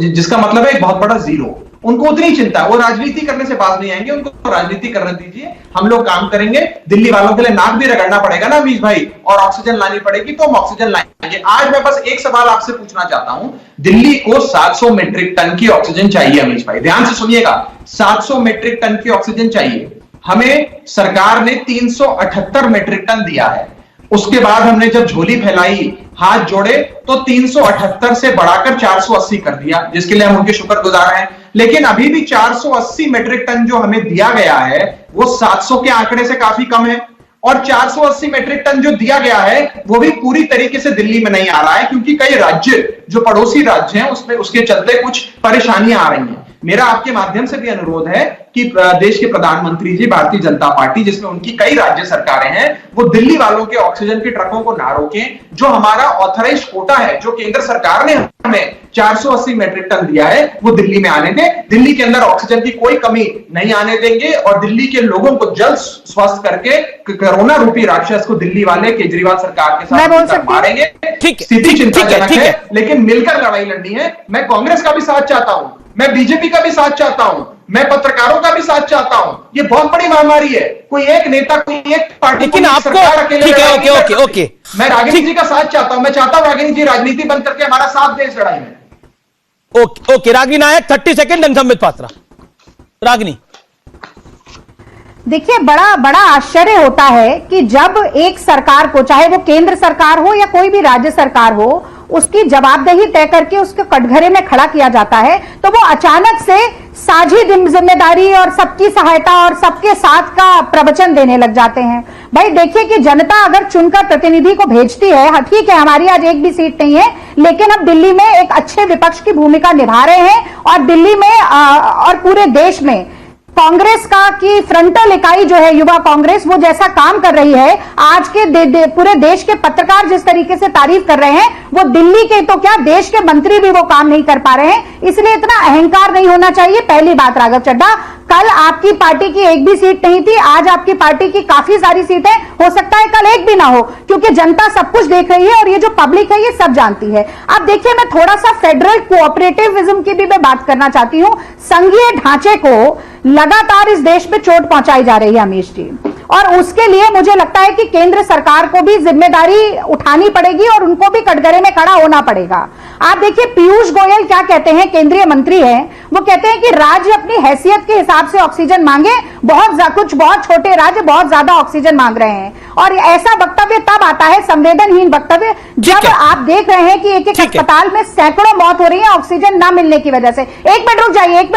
जिसका मतलब है एक बहुत बड़ा जीरो। उनको उतनी चिंता है, वो राजनीति करने से बाज नहीं आएंगे, उनको राजनीति करने दीजिए, हम लोग काम करेंगे। दिल्ली वालों के लिए नाक भी रगड़ना पड़ेगा ना अमीश भाई, और ऑक्सीजन लानी पड़ेगी तो हम ऑक्सीजन लाएंगे। आज मैं बस एक सवाल आपसे पूछना चाहता हूं, दिल्ली को 700 मीट्रिक टन की ऑक्सीजन चाहिए अमीश भाई, ध्यान से सुनिएगा, 700 मीट्रिक टन की ऑक्सीजन चाहिए। हमें सरकार ने 378 मीट्रिक टन दिया है, उसके बाद हमने जब झोली फैलाई, हाथ जोड़े, तो 378 से बढ़ाकर 480 कर दिया, जिसके लिए हम उनके शुक्रगुजार हैं। लेकिन अभी भी 480 मीट्रिक टन जो हमें दिया गया है वो 700 के आंकड़े से काफी कम है, और 480 मीट्रिक टन जो दिया गया है वो भी पूरी तरीके से दिल्ली में नहीं आ रहा है, क्योंकि कई राज्य जो पड़ोसी राज्य हैं उसमें उसके चलते कुछ परेशानियां आ रही हैं। मेरा आपके माध्यम से भी अनुरोध है कि देश के प्रधानमंत्री जी, भारतीय जनता पार्टी जिसमें उनकी कई राज्य सरकारें हैं, वो दिल्ली वालों के ऑक्सीजन के ट्रकों को ना रोकें। जो हमारा ऑथराइज कोटा है, जो केंद्र सरकार ने हमें 480 मीट्रिक टन दिया है, वो दिल्ली में आने दें। दिल्ली के अंदर ऑक्सीजन की कोई कमी नहीं आने देंगे, और दिल्ली के लोगों को जल्द स्वस्थ करके कोरोना रूपी राक्षस को दिल्ली वाले केजरीवाल सरकार के साथ मारेंगे। स्थिति चिंताजनक है, लेकिन मिलकर लड़ाई लड़नी है। मैं कांग्रेस का भी साथ चाहता हूं, मैं बीजेपी का भी साथ चाहता हूं, मैं पत्रकारों का भी साथ चाहता हूं। ये बहुत बड़ी महामारी है, कोई एक नेता, कोई एक पार्टी, लेकिन आपको ठीक है, ओके, मैं रागिनी जी का साथ चाहता हूं, मैं चाहता हूं रागिनी जी राजनीति बंद करके हमारा साथ दे इस लड़ाई में। Okay, Ragini Nayak 30 second, and Sambit Patra. Ragini, देखिए, बड़ा आश्चर्य होता है कि जब एक सरकार को, चाहे वो केंद्र सरकार हो या कोई भी राज्य सरकार हो, उसकी जवाबदेही तय करके उसके कटघरे में खड़ा किया जाता है, तो वो अचानक से साझी जिम्मेदारी और सबकी सहायता और सबके साथ का प्रवचन देने लग जाते हैं। भाई देखिए कि जनता अगर चुनकर प्रतिनिधि को भेजती है, ठीक है हमारी आज एक भी सीट नहीं है, लेकिन हम दिल्ली में एक अच्छे विपक्ष की भूमिका निभा रहे हैं, और दिल्ली में और पूरे देश में कांग्रेस का की फ्रंटल इकाई जो है युवा कांग्रेस, वो जैसा काम कर रही है, आज के पूरे देश के पत्रकार जिस तरीके से तारीफ कर रहे हैं, वो दिल्ली के तो क्या देश के मंत्री भी वो काम नहीं कर पा रहे हैं। इसलिए इतना अहंकार नहीं होना चाहिए। पहली बात, राघव चड्ढा, कल आपकी पार्टी की एक भी सीट नहीं थी, आज आपकी पार्टी की काफी सारी सीटें, हो सकता है कल एक भी ना हो, क्योंकि जनता सब कुछ देख रही है, और ये जो पब्लिक है ये सब जानती है। अब देखिए, मैं थोड़ा सा फेडरल कोऑपरेटिविज्म की भी मैं बात करना चाहती हूं। संघीय ढांचे को लगातार इस देश में चोट पहुंचाई जा रही है अमीश जी, और उसके लिए मुझे लगता है कि केंद्र सरकार को भी जिम्मेदारी उठानी पड़ेगी और उनको भी कटघरे में खड़ा होना पड़ेगा। आप देखिए, पीयूष गोयल क्या कहते हैं, केंद्रीय मंत्री हैं, वो कहते हैं कि राज्य अपनी हैसियत के हिसाब से ऑक्सीजन मांगे, कुछ बहुत छोटे राज्य बहुत ज्यादा ऑक्सीजन मांग रहे हैं, और ऐसा वक्तव्य तब आता है, संवेदनहीन वक्तव्य, जब आप देख रहे हैं कि एक एक अस्पताल में सैकड़ों मौत हो रही है ऑक्सीजन ना मिलने की वजह से। एक मिनट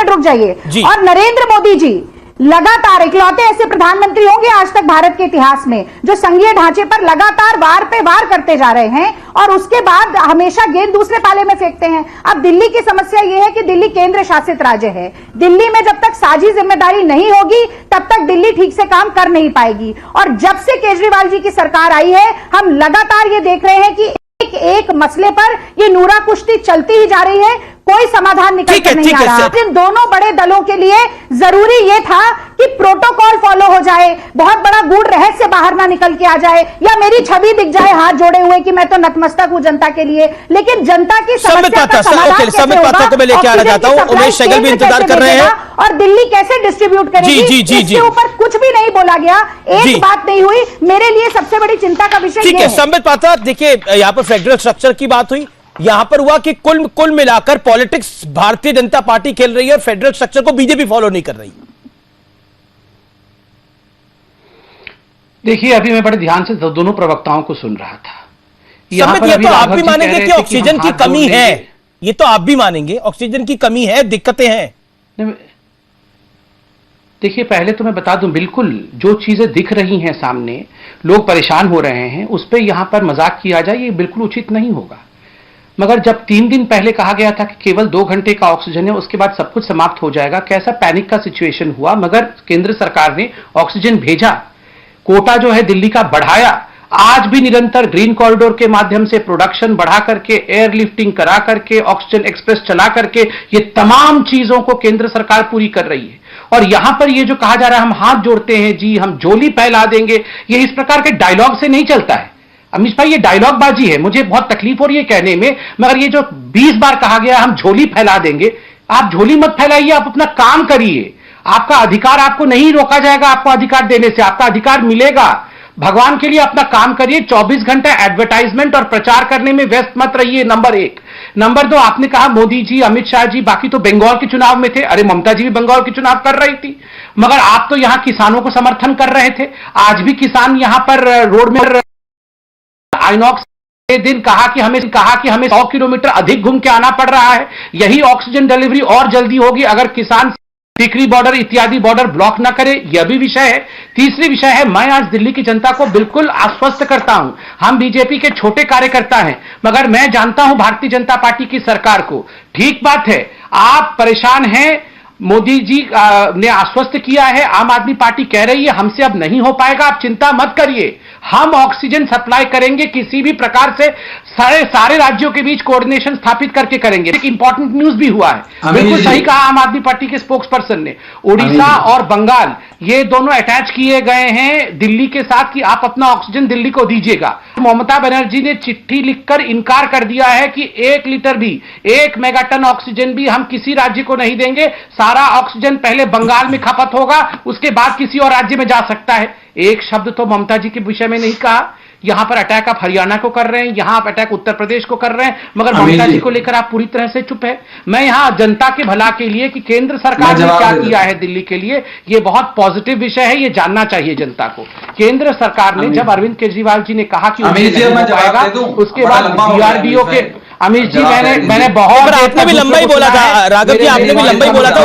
रुक जाइए। और नरेंद्र मोदी जी लगातार, इकलौते ऐसे प्रधानमंत्री होंगे आज तक भारत के इतिहास में जो संघीय ढांचे पर लगातार वार पे वार करते जा रहे हैं, और उसके बाद हमेशा गेंद दूसरे पाले में फेंकते हैं। अब दिल्ली की समस्या यह है कि दिल्ली केंद्र शासित राज्य है, दिल्ली में जब तक साझी जिम्मेदारी नहीं होगी तब तक दिल्ली ठीक से काम कर नहीं पाएगी। और जब से केजरीवाल जी की सरकार आई है, हम लगातार ये देख रहे हैं कि एक मसले पर ये नूरा कुश्ती चलती ही जा रही है, कोई समाधान निकल कर नहीं आ रहा। इन दोनों बड़े दलों के लिए जरूरी यह था कि प्रोटोकॉल फॉलो हो जाए, बहुत बड़ा गूढ़ रहस्य बाहर ना निकल के आ जाए, या मेरी छवि दिख जाए हाथ जोड़े हुए कि मैं तो नतमस्तक हूं जनता के लिए। लेकिन जनता की समस्या का समाधान कैसे होगा, को मैं लेके आना चाहता हूं, उमेश सहगल भी इंतजार कर रहे हैं, और दिल्ली कैसे डिस्ट्रीब्यूट करेगी, इसके ऊपर कुछ भी नहीं बोला गया, एक बात नहीं हुई। मेरे लिए सबसे बड़ी चिंता का विषय ठीक है संबित पात्रा। देखिए, यहां पर फेडरल स्ट्रक्चर की बात हुई, यहां पर हुआ कि कुल मिलाकर पॉलिटिक्स भारतीय जनता पार्टी खेल रही है और फेडरल स्ट्रक्चर को बीजेपी फॉलो नहीं कर रही। देखिए, अभी मैं बड़े ध्यान से दोनों प्रवक्ताओं को सुन रहा था। ये तो आप भी मानेंगे कि ऑक्सीजन की कमी है, ये तो आप भी मानेंगे ऑक्सीजन की कमी है, दिक्कतें हैं। देखिए, पहले तो मैं बता दूं, बिल्कुल जो चीजें दिख रही हैं सामने, लोग परेशान हो रहे हैं, उस पर यहां पर मजाक किया जाए ये बिल्कुल उचित नहीं होगा। मगर जब 3 दिन पहले कहा गया था कि केवल 2 घंटे का ऑक्सीजन है, उसके बाद सब कुछ समाप्त हो जाएगा, कैसा पैनिक का सिचुएशन हुआ। मगर केंद्र सरकार ने ऑक्सीजन भेजा, कोटा जो है दिल्ली का बढ़ाया, आज भी निरंतर ग्रीन कॉरिडोर के माध्यम से प्रोडक्शन बढ़ा करके, एयरलिफ्टिंग करा करके, ऑक्सीजन एक्सप्रेस चला करके, ये तमाम चीजों को केंद्र सरकार पूरी कर रही है। और यहां पर ये जो कहा जा रहा है हम हाथ जोड़ते हैं जी, हम झोली फैला देंगे, ये इस प्रकार के डायलॉग से नहीं चलता है अमीश भाई, ये डायलॉग बाजी है। मुझे बहुत तकलीफ हो रही है कहने में, मगर ये जो 20 बार कहा गया हम झोली फैला देंगे, आप झोली मत फैलाइए, आप अपना काम करिए। आपका अधिकार आपको नहीं रोका जाएगा, आपको अधिकार देने से आपका अधिकार मिलेगा। भगवान के लिए अपना काम करिए। 24 घंटे एडवर्टाइजमेंट और प्रचार करने में व्यस्त मत रहिए, नंबर 1। नंबर 2, आपने कहा मोदी जी, अमित शाह जी, बाकी तो बंगाल के चुनाव में थे। अरे ममता जी भी बंगाल के चुनाव कर रही थी, मगर आप तो यहां किसानों को समर्थन कर रहे थे। आज भी किसान यहां पर रोड में आइनॉक्स दिन कहा कि हमें 100 किलोमीटर अधिक घूम के आना पड़ रहा है। यही ऑक्सीजन डिलीवरी और जल्दी होगी अगर किसान टिकरी बॉर्डर इत्यादि बॉर्डर ब्लॉक न करे, यह भी विषय है। तीसरी विषय है, मैं आज दिल्ली की जनता को बिल्कुल आश्वस्त करता हूं। हम बीजेपी के छोटे कार्यकर्ता हैं, मगर मैं जानता हूं भारतीय जनता पार्टी की सरकार को। ठीक बात है, आप परेशान हैं, मोदी जी ने आश्वस्त किया है, आम आदमी पार्टी कह रही है हमसे अब नहीं हो पाएगा, आप चिंता मत करिए, हम ऑक्सीजन सप्लाई करेंगे किसी भी प्रकार से। सारे राज्यों के बीच कोऑर्डिनेशन स्थापित करके करेंगे। एक इंपॉर्टेंट न्यूज भी हुआ है, बिल्कुल सही कहा आम आदमी पार्टी के स्पोक्स पर्सन ने, उड़ीसा और बंगाल ये दोनों अटैच किए गए हैं दिल्ली के साथ कि आप अपना ऑक्सीजन दिल्ली को दीजिएगा। ममता बनर्जी ने चिट्ठी लिखकर इनकार कर दिया है कि 1 लीटर भी, 1 मेगाटन ऑक्सीजन भी हम किसी राज्य को नहीं देंगे। सारा ऑक्सीजन पहले बंगाल में खपत होगा, उसके बाद किसी और राज्य में जा सकता है। एक शब्द तो ममता जी के विषय में नहीं कहा। यहां पर अटैक आप हरियाणा को कर रहे हैं, यहां आप अटैक उत्तर प्रदेश को कर रहे हैं, मगर ममता जी को लेकर आप पूरी तरह से चुप है। मैं यहां जनता के भला के लिए कि केंद्र सरकार ने क्या किया है दिल्ली के लिए, यह बहुत पॉजिटिव विषय है, यह जानना चाहिए जनता को। केंद्र सरकार ने जब अरविंद केजरीवाल जी ने कहा कि उसके बाद डीआरडीओ के अमित जी, मैंने बहुत, आपने भी लंबा ही बोला था राघव जी, आपने भी लंबा ही बोला था,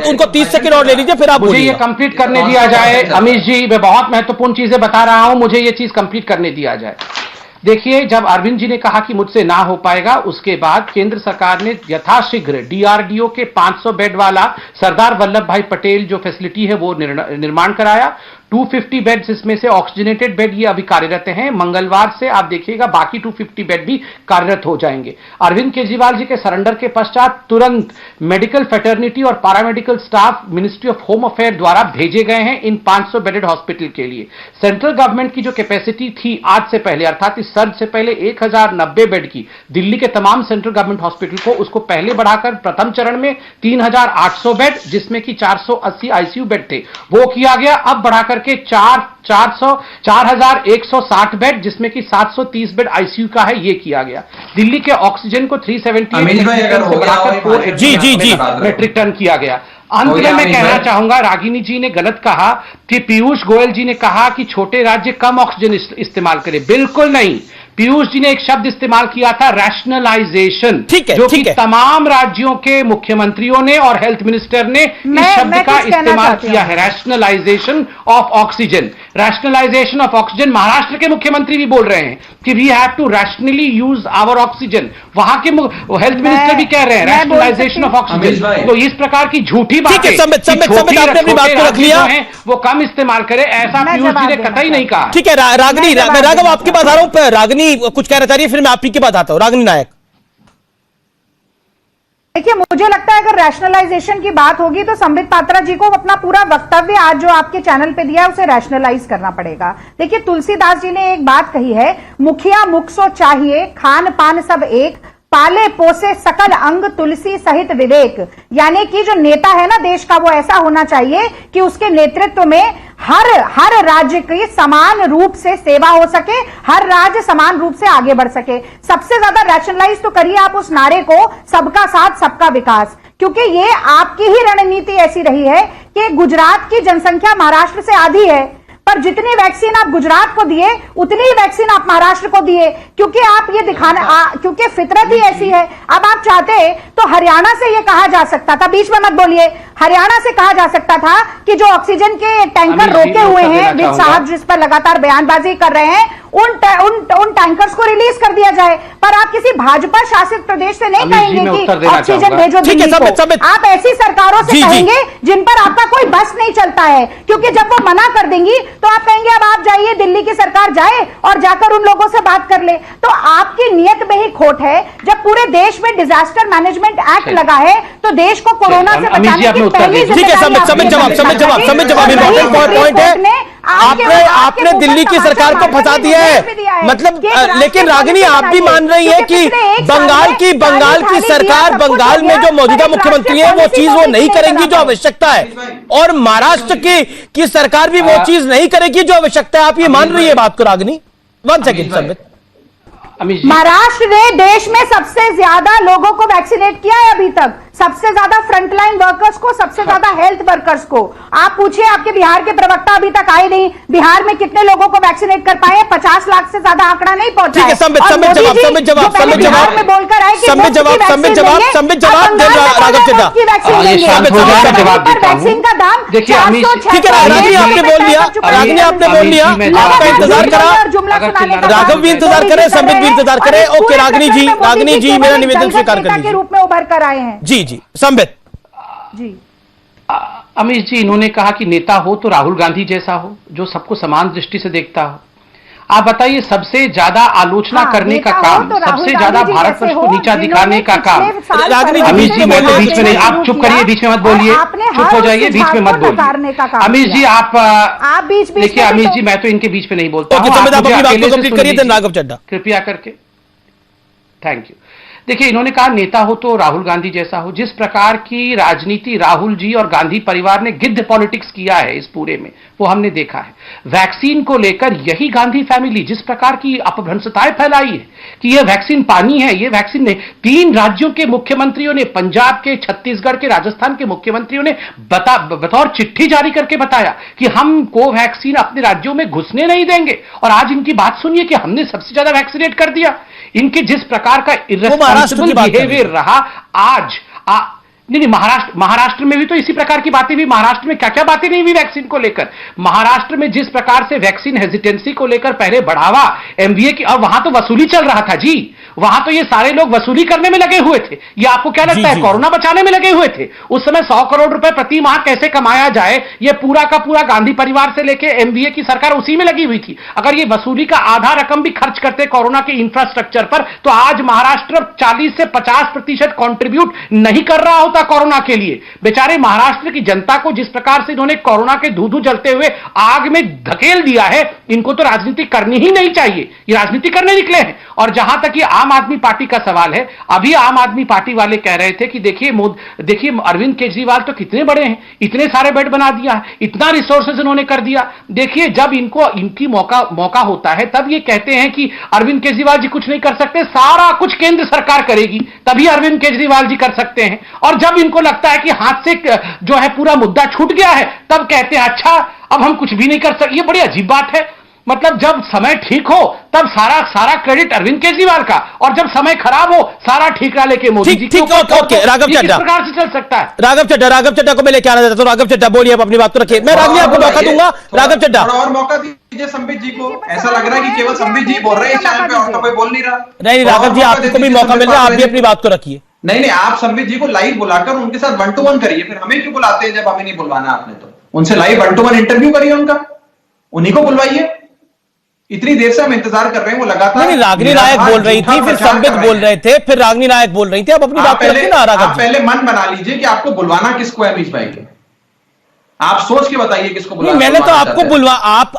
उनको 30 सेकंड और ले लीजिए, फिर आप मुझे ये कंप्लीट करने दिया जाए। अमित जी, मैं बहुत महत्वपूर्ण चीजें बता रहा हूं, मुझे ये चीज कंप्लीट करने दिया जाए। देखिए, जब अरविंद जी ने कहा कि मुझसे ना हो पाएगा, उसके बाद केंद्र सरकार ने यथाशीघ्र डीआरडीओ के 500 बेड वाला सरदार वल्लभ भाई पटेल जो फैसिलिटी है वो निर्माण कराया। 250 बेड्स इसमें से ऑक्सीजनेटेड बेड ये अभी कार्यरत हैं। मंगलवार से आप देखिएगा बाकी 250 बेड भी कार्यरत हो जाएंगे। अरविंद केजरीवाल जी के सरेंडर के पश्चात तुरंत मेडिकल फैटर्निटी और paramedical staff ministry of home affair द्वारा भेजे गए हैं इन 500 बेडेड हॉस्पिटल के लिए। सेंट्रल गवर्नमेंट की जो कैपेसिटी थी आज से पहले, अर्थात इस सर्ज से पहले 1090 बेड की दिल्ली के तमाम सेंट्रल गवर्नमेंट हॉस्पिटल को, उसको पहले बढ़ाकर प्रथम चरण में 3800 बेड, जिसमें कि 480 आईसीयू बेड थे, वो किया गया। अब बढ़ाकर के 4160 बेड, जिसमें कि 730 बेड आईसीयू का है, ये किया गया। दिल्ली के ऑक्सीजन को 378 से बढ़ाकर 480 मेट्रिक टन किया गया। अंत में मैं कहना चाहूंगा, रागिनी जी ने गलत कहा कि पीयूष गोयल जी ने कहा कि छोटे राज्य कम ऑक्सीजन इस्तेमाल करें, बिल्कुल नहीं। पीयूष जी ने एक शब्द इस्तेमाल किया था, रैशनलाइजेशन, जो कि तमाम राज्यों के मुख्यमंत्रियों ने और हेल्थ मिनिस्टर ने इस शब्द का इस्तेमाल किया है, rationalization of oxygen. Rationalization of oxygen Maharashtra के मुख्यमंत्री भी बोल रहे हैं कि we have to rationally use our oxygen. वहां के हेल्थ मिनिस्टर भी कह रहे हैं रैशनलाइजेशन ऑफ ऑक्सीजन। तो इस प्रकार की झूठी बातें वो कम इस्तेमाल करे, ऐसा पीयूष जी ने कतई नहीं कहा। ठीक है रागिनी, राघव आपके पास आ रहा हूं। रागिनी कुछ कहना चाह रही है, फिर मैं आप ही के पास आता हूं। रागिनी नायक, देखिए, मुझे लगता है अगर रैशनलाइजेशन की बात होगी तो संबित पात्रा जी को अपना पूरा वक्तव्य आज जो आपके चैनल पे दिया है उसे रैशनलाइज करना पड़ेगा। देखिए, तुलसीदास जी ने एक बात कही है, मुखिया मुख सो चाहिए, खान पान सब एक, पाले पोसे सकल अंग तुलसी सहित विवेक। यानी कि जो नेता है ना देश का, वो ऐसा होना चाहिए कि उसके नेतृत्व में हर राज्य की समान रूप से सेवा हो सके, हर राज्य समान रूप से आगे बढ़ सके। सबसे ज्यादा रैशनलाइज तो करिए आप उस नारे को, सबका साथ सबका विकास, क्योंकि ये आपकी ही रणनीति ऐसी रही है कि गुजरात की जनसंख्या महाराष्ट्र से आधी है, पर जितनी वैक्सीन आप गुजरात को दिए उतनी ही वैक्सीन आप महाराष्ट्र को दिए, क्योंकि आप ये दिखाना, क्योंकि फितरत ही ऐसी है। अब आप चाहते तो हरियाणा से ये कहा जा सकता था, बीच में मत बोलिए, हरियाणा से कहा जा सकता था कि जो ऑक्सीजन के टैंकर रोके हुए हैं विज साहब जिस पर लगातार बयानबाजी कर रहे हैं, उन टैंकर्स को रिलीज कर दिया जाए। पर आप किसी भाजपा शासित प्रदेश से नहीं कहेंगे कि ऑक्सीजन भेजो दिल्ली को। आप ऐसी सरकारों से कहेंगे जिन पर आपका कोई बस नहीं चलता है, क्योंकि जब वो मना कर देंगी तो आप कहेंगे अब आप जाइए, दिल्ली की सरकार जाए और जाकर उन लोगों से बात कर ले। तो आपकी नियत में ही खोट है। जब पूरे देश में डिजास्टर मैनेजमेंट एक्ट लगा है तो देश को कोरोना से बचाने की पहली जिम्मेदारी आपने दिल्ली की सरकार को फंसा दिया है, मतलब लेकिन रागिनी आप भी मान रही है कि बंगाल की सरकार, बंगाल में जो मौजूदा मुख्यमंत्री है वो चीज वो नहीं करेंगी जो आवश्यकता है, और महाराष्ट्र की सरकार भी वो चीज नहीं करेगी जो आवश्यकता है। आप ये मान रही है बात को रागिनी? 1 सेकंड संबित। महाराष्ट्र ने देश में सबसे ज्यादा लोगों को वैक्सीनेट किया है अभी तक, सबसे ज्यादा फ्रंटलाइन वर्कर्स को, सबसे ज्यादा हेल्थ वर्कर्स को। आप पूछिए, आपके बिहार के प्रवक्ता अभी तक आए नहीं, बिहार में कितने लोगों को वैक्सीनेट कर पाए? 50 लाख से ज्यादा आंकड़ा नहीं पहुंचा। ठीक है, संबित जवाब में बोलकर आए कि संबित जवाब राघव चड्ढा वैक्सीन का दाम, ठीक है रागिनी आपने बोल दिया, रागिनी आपने बोल दिया, आपका इंतजार करा, राघव भी इंतजार करे, संबित भी इंतजार करे। ओके रागिनी जी मेरा निवेदन स्वीकार कर लीजिए। के रूप में उभर कर आए हैं। जी संबित जी। अमित जी, इन्होंने कहा कि नेता हो तो राहुल गांधी जैसा हो, जो सबको समान दृष्टि से देखता हो। आप बताइए, सबसे ज्यादा आलोचना करने का काम, सबसे ज्यादा भारतवर्ष को नीचा दिखाने का काम। अमित जी, मैं तो बीच में नहीं, आप चुप करिए, बीच में मत बोलिए, चुप हो जाइए, बीच में मत बोलिए। अमित जी आप देखिए, अमित जी मैं तो इनके बीच में नहीं बोलता हूं, कृपया करके। Thank you. देखिए, इन्होंने कहा नेता हो तो राहुल गांधी जैसा हो। जिस प्रकार की राजनीति राहुल जी और गांधी परिवार ने गिद्ध पॉलिटिक्स किया है इस पूरे में, वो हमने देखा है। वैक्सीन को लेकर यही गांधी फैमिली जिस प्रकार की अपभ्रंशताएं फैलाई है कि ये वैक्सीन पानी है, ये वैक्सीन नहीं। 3 राज्यों के मुख्यमंत्रियों ने, पंजाब के, छत्तीसगढ़ के, राजस्थान के मुख्यमंत्रियों ने बतौर चिट्ठी जारी करके बताया कि हम कोवैक्सीन अपने राज्यों में घुसने नहीं देंगे। और आज इनकी बात सुनिए कि हमने सबसे ज्यादा वैक्सीनेट कर दिया। इनके जिस प्रकार का इर्रेस्पॉन्सिबल बिहेवियर रहा आज नहीं, महाराष्ट्र में भी तो इसी प्रकार की बातें हुई। महाराष्ट्र में क्या क्या बातें नहीं हुई वैक्सीन को लेकर। महाराष्ट्र में जिस प्रकार से वैक्सीन हेजिटेंसी को लेकर पहले बढ़ावा एमवीए की, और वहां तो वसूली चल रहा था जी, वहां तो ये सारे लोग वसूली करने में लगे हुए थे। ये आपको क्या लगता है, कोरोना बचाने में लगे हुए थे? उस समय 100 करोड़ रुपए प्रति माह कैसे कमाया जाए, ये पूरा का पूरा गांधी परिवार से लेकर एमवीए की सरकार उसी में लगी हुई थी। अगर ये वसूली का आधा रकम भी खर्च करते कोरोना के इंफ्रास्ट्रक्चर पर, तो आज महाराष्ट्र 40 से 50% कॉन्ट्रीब्यूट नहीं कर रहा होता कोरोना के लिए। बेचारे महाराष्ट्र की जनता को जिस प्रकार से इन्होंने कोरोना के धू-धू जलते हुए आग में धकेल दिया है, इनको तो राजनीति करनी ही नहीं चाहिए। ये राजनीति करने निकले हैं। और जहां तक ये आम आदमी पार्टी का सवाल है, अभी आम आदमी पार्टी वाले कह रहे थे कि देखिए अरविंद केजरीवाल तो कितने बड़े हैं, इतने सारे बेड बना दिया है, इतना रिसोर्सेज इन्होंने कर दिया। देखिए, जब इनकी मौका होता है तब ये कहते हैं कि अरविंद केजरीवाल जी कुछ नहीं कर सकते, सारा कुछ केंद्र सरकार करेगी, तभी अरविंद केजरीवाल जी कर सकते हैं। और जब इनको लगता है कि हाथ से जो है पूरा मुद्दा छूट गया है, तब कहते हैं अच्छा अब हम कुछ भी नहीं कर सकते। ये बड़ी अजीब बात है। मतलब जब समय ठीक हो तब सारा क्रेडिट अरविंद केजरीवाल का, और जब समय खराब हो सारा ठीकरा लेके मोदी जी। ओके राघव चड्ढा, प्रकार से चल सकता है। राघव चड्ढा को मैं लेके आना चाहता हूं। राघव चड्ढा बोलिए, आप अपनी बात तो रखिए, मैं राघव आपको मौका दूंगा। राघव चड्ढा, और मौका दीजिए संबित जी को। ऐसा लग रहा है कि केवल संबित जी बोल रहे हैं इस चैनल पे, और तो कोई बोल नहीं रहा। नहीं राघव जी, आपको भी मौका मिल रहा है, आप भी अपनी बात को रखिए। नहीं, आप संबित जी को लाइव बुलाकर उनके साथ 1 to 1 करिए। फिर हमें क्यों बुलाते हैं जब हमें नहीं बुलवाना आपने? तो उनसे लाइव 1 to 1 इंटरव्यू करिए, उनका, उन्हीं को बुलवाइए। इतनी देर से हम इंतजार कर रहे हैं, वो लगातार। नहीं, रागिनी नायक बोल रही थी, फिर संबित बोल रहे थे, फिर रागिनी नायक बोल रही थी। अब अपनी बात रखिए ना राघव जी। पहले मन बना लीजिए कि आपको बुलवाना किसको है अमीश भाई के। आप सोच के बताइए किसको बुलाना। मैंने तो आपको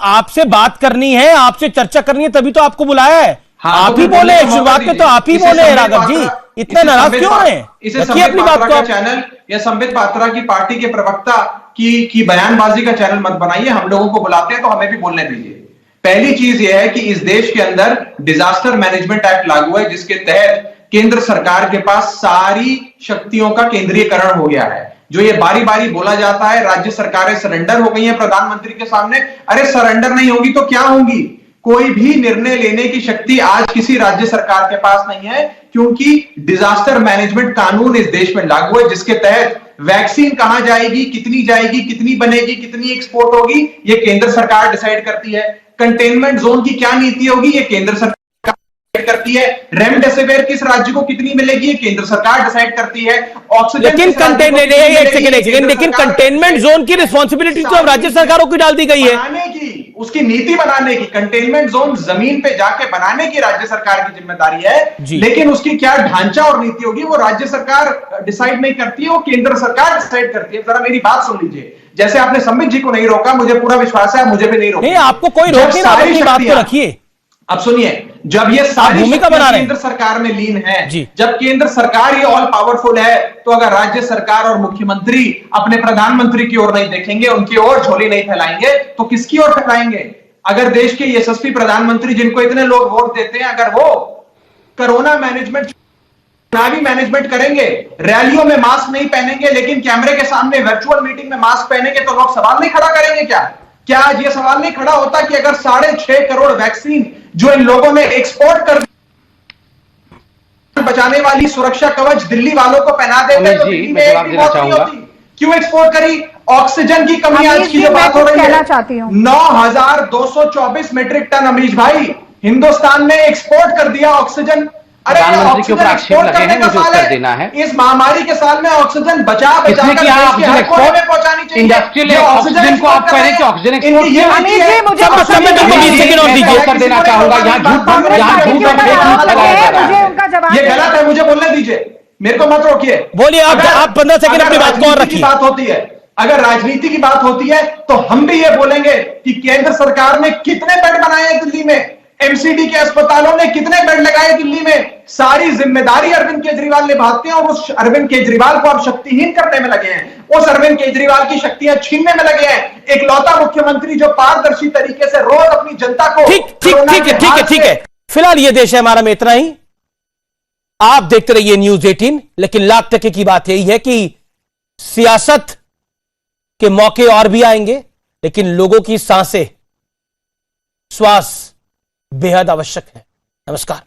आपसे बात करनी है, आपसे चर्चा करनी है, तभी तो आपको बुलाया है। आप ही बोले शुरुआत में, तो आप ही बोले राघव जी, इतना नाराज क्यों हैं? इसे संबित पात्रा का चैनल या संबित पात्रा की पार्टी के प्रवक्ता की बयानबाजी का चैनल मत बनाइए। हम लोगों को बुलाते हैं तो हमें भी बोलने दीजिए। पहली चीज यह है कि इस देश के अंदर डिजास्टर मैनेजमेंट एक्ट लागू है, जिसके तहत केंद्र सरकार के पास सारी शक्तियों का केंद्रीयकरण हो गया है। जो ये बारी बारी बोला जाता है राज्य सरकारें सरेंडर हो गई हैं प्रधानमंत्री के सामने, अरे सरेंडर नहीं होगी तो क्या होंगी? कोई भी निर्णय लेने की शक्ति आज किसी राज्य सरकार के पास नहीं है, क्योंकि डिजास्टर मैनेजमेंट कानून इस देश में लागू है, जिसके तहत वैक्सीन कहां जाएगी, कितनी बनेगी, कितनी एक्सपोर्ट होगी, ये केंद्र सरकार डिसाइड करती है। कंटेनमेंट जोन की क्या नीति होगी, ये केंद्र सरकार करती है। रेमडेसिविर किस राज्य को कितनी मिलेगी, ये केंद्र सरकार डिसाइड करती है। ऑक्सीजन लेकिन कंटेनमेंट जोन की रिस्पॉन्सिबिलिटी तो अब राज्य सरकारों की डाल दी गई है। उसकी नीति बनाने की, कंटेनमेंट जोन जमीन पे जाके बनाने की राज्य सरकार की जिम्मेदारी है, लेकिन उसकी क्या ढांचा और नीति होगी वो राज्य सरकार डिसाइड नहीं करती है, वो केंद्र सरकार डिसाइड करती है। जरा मेरी बात सुन लीजिए, जैसे आपने संबित जी को नहीं रोका, मुझे पूरा विश्वास है मुझे भी नहीं रोका। आपको कोई रोक नहीं, आप अपनी बात को रखिए। अब सुनिए, जब ये सारी भूमिका बना रहे हैं, केंद्र सरकार में लीन है, जब केंद्र सरकार ये ऑल पावरफुल है, तो अगर राज्य सरकार और मुख्यमंत्री अपने प्रधानमंत्री की ओर नहीं देखेंगे, उनकी ओर झोली नहीं फैलाएंगे, तो किसकी ओर फैलाएंगे? अगर देश के यशस्वी प्रधानमंत्री जिनको इतने लोग वोट देते हैं, अगर वो कोरोना मैनेजमेंट, चुनावी मैनेजमेंट करेंगे, रैलियों में मास्क नहीं पहनेंगे, लेकिन कैमरे के सामने वर्चुअल मीटिंग में मास्क पहनेंगे, तो लोग सवाल नहीं खड़ा करेंगे क्या आज ये सवाल नहीं खड़ा होता कि अगर 6.5 करोड़ वैक्सीन जो इन लोगों ने एक्सपोर्ट कर बचाने वाली सुरक्षा कवच दिल्ली वालों को पहना देते तो दिल्ली में एक भी मौत नहीं होती? क्यों एक्सपोर्ट करी? ऑक्सीजन की कमी आज की जो बात हो रही है, 9,224 मेट्रिक टन अमीश भाई हिंदुस्तान ने एक्सपोर्ट कर दिया ऑक्सीजन। अरे प्रधानमंत्री के ऊपर आक्षेप लगे हैं, मुझे उत्तर देना है। इस महामारी के साल में ऑक्सीजन बचा में पहुंचानी चाहिए। इंडस्ट्रियल ऑक्सीजन को आप कह रहे हैं कि ऑक्सीजन एक्सपोर्ट मुझे उत्तर देना चाहूंगा। यहाँ ये गलत है, मुझे बोलने दीजिए, मेरे को मत रोकिए। बोलिए आप 15 सेकंड अपनी बात को और रखिए। बात होती है, अगर राजनीति की बात होती है तो हम भी ये बोलेंगे कि केंद्र सरकार ने कितने बेड बनाए हैं दिल्ली में, एमसीडी के अस्पतालों ने कितने बेड लगाए दिल्ली में, सारी जिम्मेदारी अरविंद केजरीवाल निभाते हैं और उस अरविंद केजरीवाल को अब शक्तिहीन करने में लगे हैं, उस अरविंद केजरीवाल की शक्तियां छीनने में लगे हैं। एक लौता मुख्यमंत्री जो पारदर्शी तरीके से रोज अपनी जनता को ठीक है। फिलहाल ये देश है हमारा में इतना ही। आप देखते रहिए न्यूज 18। लेकिन लाख टके की बात यही है कि सियासत के मौके और भी आएंगे, लेकिन लोगों की सांसें, श्वास बेहद आवश्यक है। नमस्कार।